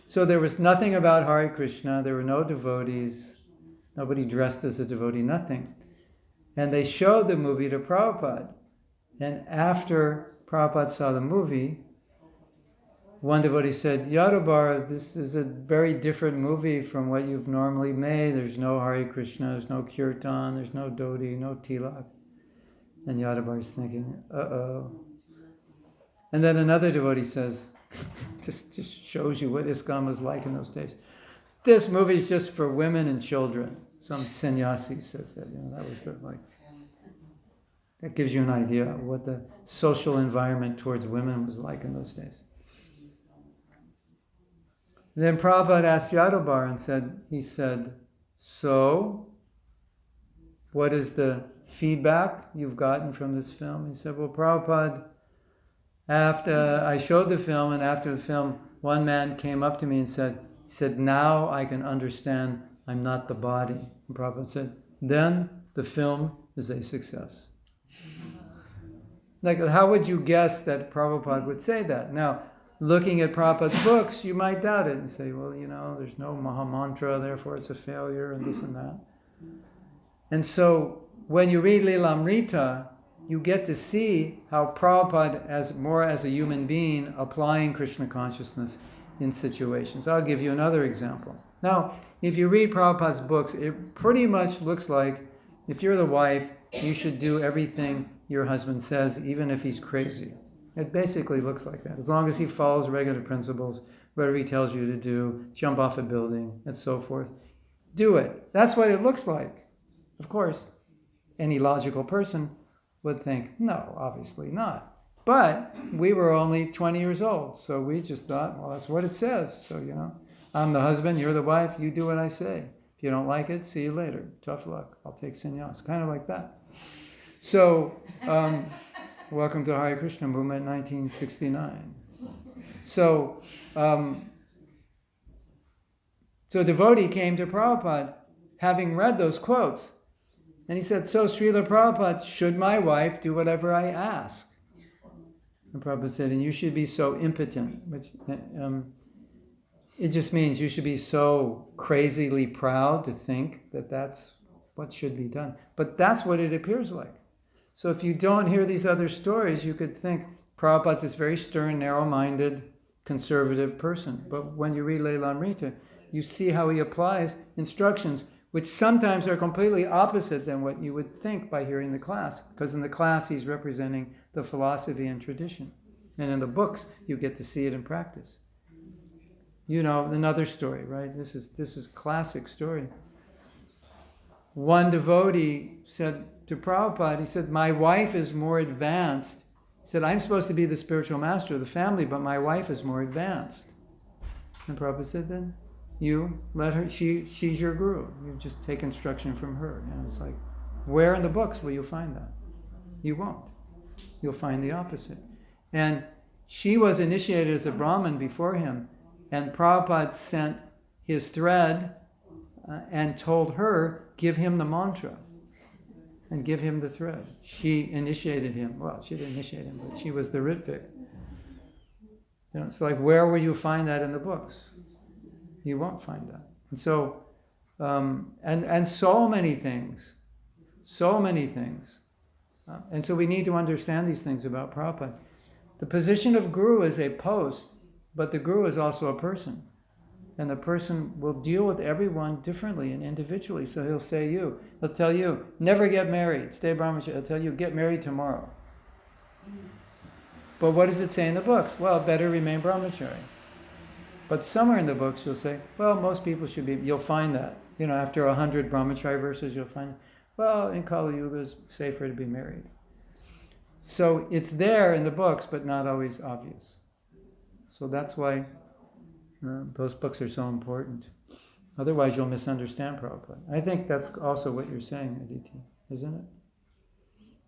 Speaker 1: So there was nothing about Hare Krishna, there were no devotees, nobody dressed as a devotee, nothing. And they showed the movie to Prabhupada. And after Prabhupada saw the movie, one devotee said, Yadobara, this is a very different movie from what you've normally made. There's no Hare Krishna, there's no Kirtan, there's no Dodi, no Tilak. And Yadobara's thinking, uh-oh. And then another devotee says, this just shows you what ISKCON was like in those days. This movie's just for women and children. Some sannyasi says that, that was that gives you an idea of what the social environment towards women was like in those days. Then Prabhupada asked Yadobara and he said, so, what is the feedback you've gotten from this film? He said, well, Prabhupada, after I showed the film, and after the film, one man came up to me and said, now I can understand I'm not the body. And Prabhupada said, then the film is a success. Like, how would you guess that Prabhupada would say that? Now, looking at Prabhupada's books, you might doubt it and say, well, there's no Mahamantra, therefore it's a failure, and this and that. And so, when you read Lilamrita, you get to see how Prabhupada, as a human being, applying Krishna consciousness in situations. I'll give you another example. Now, if you read Prabhupada's books, it pretty much looks like, if you're the wife, you should do everything your husband says, even if he's crazy. It basically looks like that. As long as he follows regular principles, whatever he tells you to do, jump off a building, and so forth, do it. That's what it looks like. Of course, any logical person would think, no, obviously not. But we were only 20 years old, so we just thought, well, that's what it says. So, I'm the husband, you're the wife, you do what I say. If you don't like it, see you later. Tough luck. I'll take sannyas. Kind of like that. So, welcome to Hare Krishna movement 1969. So a devotee came to Prabhupada having read those quotes. And he said, so Srila Prabhupada, should my wife do whatever I ask? And Prabhupada said, and you should be so impotent, which it just means you should be so crazily proud to think that that's what should be done. But that's what it appears like. So if you don't hear these other stories, you could think Prabhupada's this very stern, narrow-minded, conservative person. But when you read Leelamrita, you see how he applies instructions, which sometimes are completely opposite than what you would think by hearing the class. Because in the class, he's representing the philosophy and tradition. And in the books, you get to see it in practice. You know, another story, right? This is classic story. One devotee said to Prabhupada, he said, my wife is more advanced. He said, I'm supposed to be the spiritual master of the family, but my wife is more advanced. And Prabhupada said, then you let her, she's your guru. You just take instruction from her. And it's like, where in the books will you find that? You won't. You'll find the opposite. And she was initiated as a Brahmin before him, and Prabhupada sent his thread and told her, give him the mantra and give him the thread. She initiated him. Well, she didn't initiate him, but she was the Ritvik. You know, it's like, where will you find that in the books? You won't find that. And so, and so many things. And so we need to understand these things about Prabhupada. The position of guru is a post, but the guru is also a person. And the person will deal with everyone differently and individually. So he'll tell you, never get married, stay brahmachari. He'll tell you, get married tomorrow. But what does it say in the books? Well, better remain brahmachari. But somewhere in the books you'll say, well, most people should be, you'll find that. You know, after 100 brahmachari verses, you'll find, well, in Kali Yuga it's safer to be married. So it's there in the books, but not always obvious. So that's why those books are so important. Otherwise, you'll misunderstand Prabhupada. I think that's also what you're saying, Aditi, isn't it?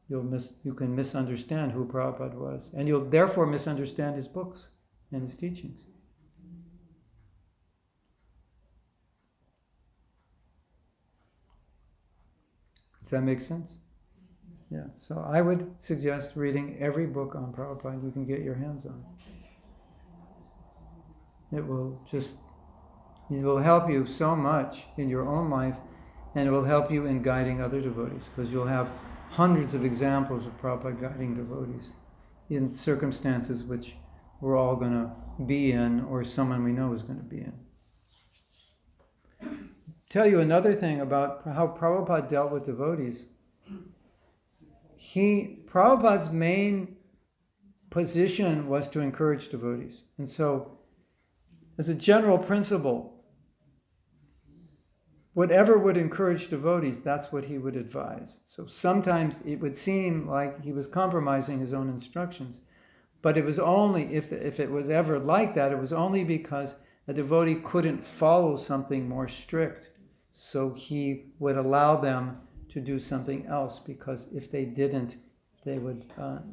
Speaker 1: You can misunderstand who Prabhupada was, and you'll therefore misunderstand his books and his teachings. Does that make sense? Yeah, so I would suggest reading every book on Prabhupada you can get your hands on. It will help you so much in your own life, and it will help you in guiding other devotees, because you'll have hundreds of examples of Prabhupada guiding devotees in circumstances which we're all going to be in, or someone we know is going to be in. Tell you another thing about how Prabhupada dealt with devotees. Prabhupada's main position was to encourage devotees. And so, as a general principle, whatever would encourage devotees, that's what he would advise. So sometimes it would seem like he was compromising his own instructions, but it was only, if it was ever like that, it was only because a devotee couldn't follow something more strict. So he would allow them to do something else, because if they didn't, they would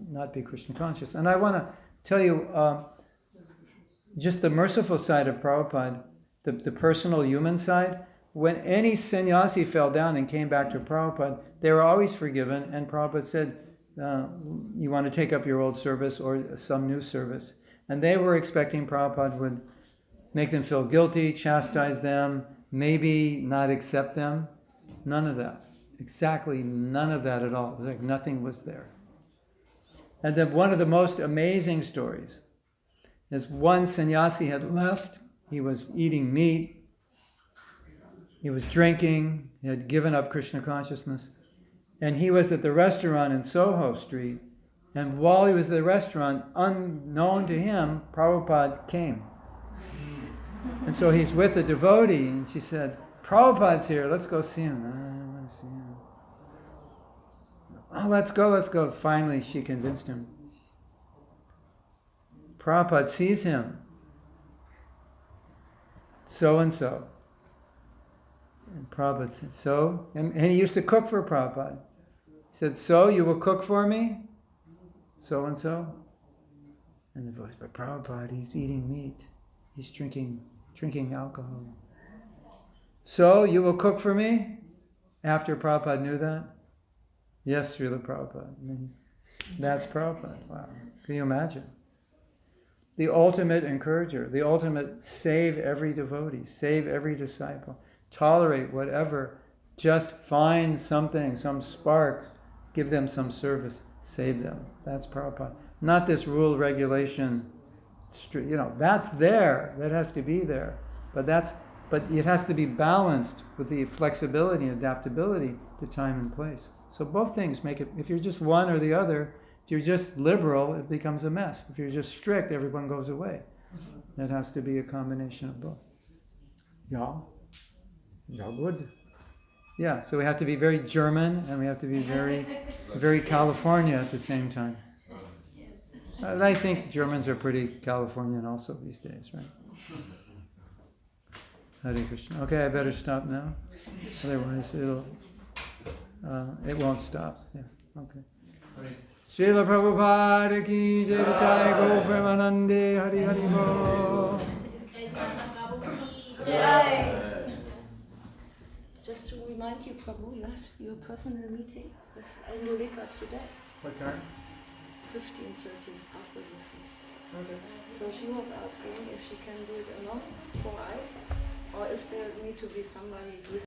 Speaker 1: not be Krishna conscious. And I want to tell you just the merciful side of Prabhupada, the personal human side. When any sannyasi fell down and came back to Prabhupada, they were always forgiven, and Prabhupada said, you want to take up your old service or some new service. And they were expecting Prabhupada would make them feel guilty, chastise them, maybe not accept them. None of that. Exactly none of that at all. It was like nothing was there. And then one of the most amazing stories is one sannyasi had left. He was eating meat. He was drinking. He had given up Krishna consciousness. And he was at the restaurant in Soho Street. And while he was at the restaurant, unknown to him, Prabhupada came. And so he's with a devotee, and she said, Prabhupada's here, let's go see him. I want to see him. Oh, let's go. Finally, she convinced him. Prabhupada sees him. So-and-so. And Prabhupada said, so? And he used to cook for Prabhupada. He said, so, you will cook for me? So-and-so? And the devotee, but Prabhupada, he's eating meat. He's drinking alcohol. So, you will cook for me? After Prabhupada knew that? Yes, Srila Prabhupada. I mean, that's Prabhupada. Wow. Can you imagine? The ultimate encourager, the ultimate save every devotee, save every disciple, tolerate whatever, just find something, some spark give them some service, save them. That's Prabhupada. Not this rule, regulation, that's there. That has to be there. But it has to be balanced with the flexibility and adaptability to time and place. So both things make it, if you're just one or the other, if you're just liberal, it becomes a mess. If you're just strict, everyone goes away. It has to be a combination of both. Yeah, good. Yeah, so we have to be very German and we have to be very, very California at the same time. And I think Germans are pretty Californian also these days, right? Hare Krishna. Okay, I better stop now. Otherwise it won't stop. Yeah, okay. Srila Prabhupada ki jai, Jai Go Premanande, Hari Hari Bo.
Speaker 5: His Grace Mahatma Prabhu ki
Speaker 3: Jai.
Speaker 8: Just to remind you, Prabhu, you have your personal meeting with Angelica today,
Speaker 1: What time?
Speaker 8: 15:30 after the feast. Okay. So she was asking if she can do it alone for us, or if there need to be somebody with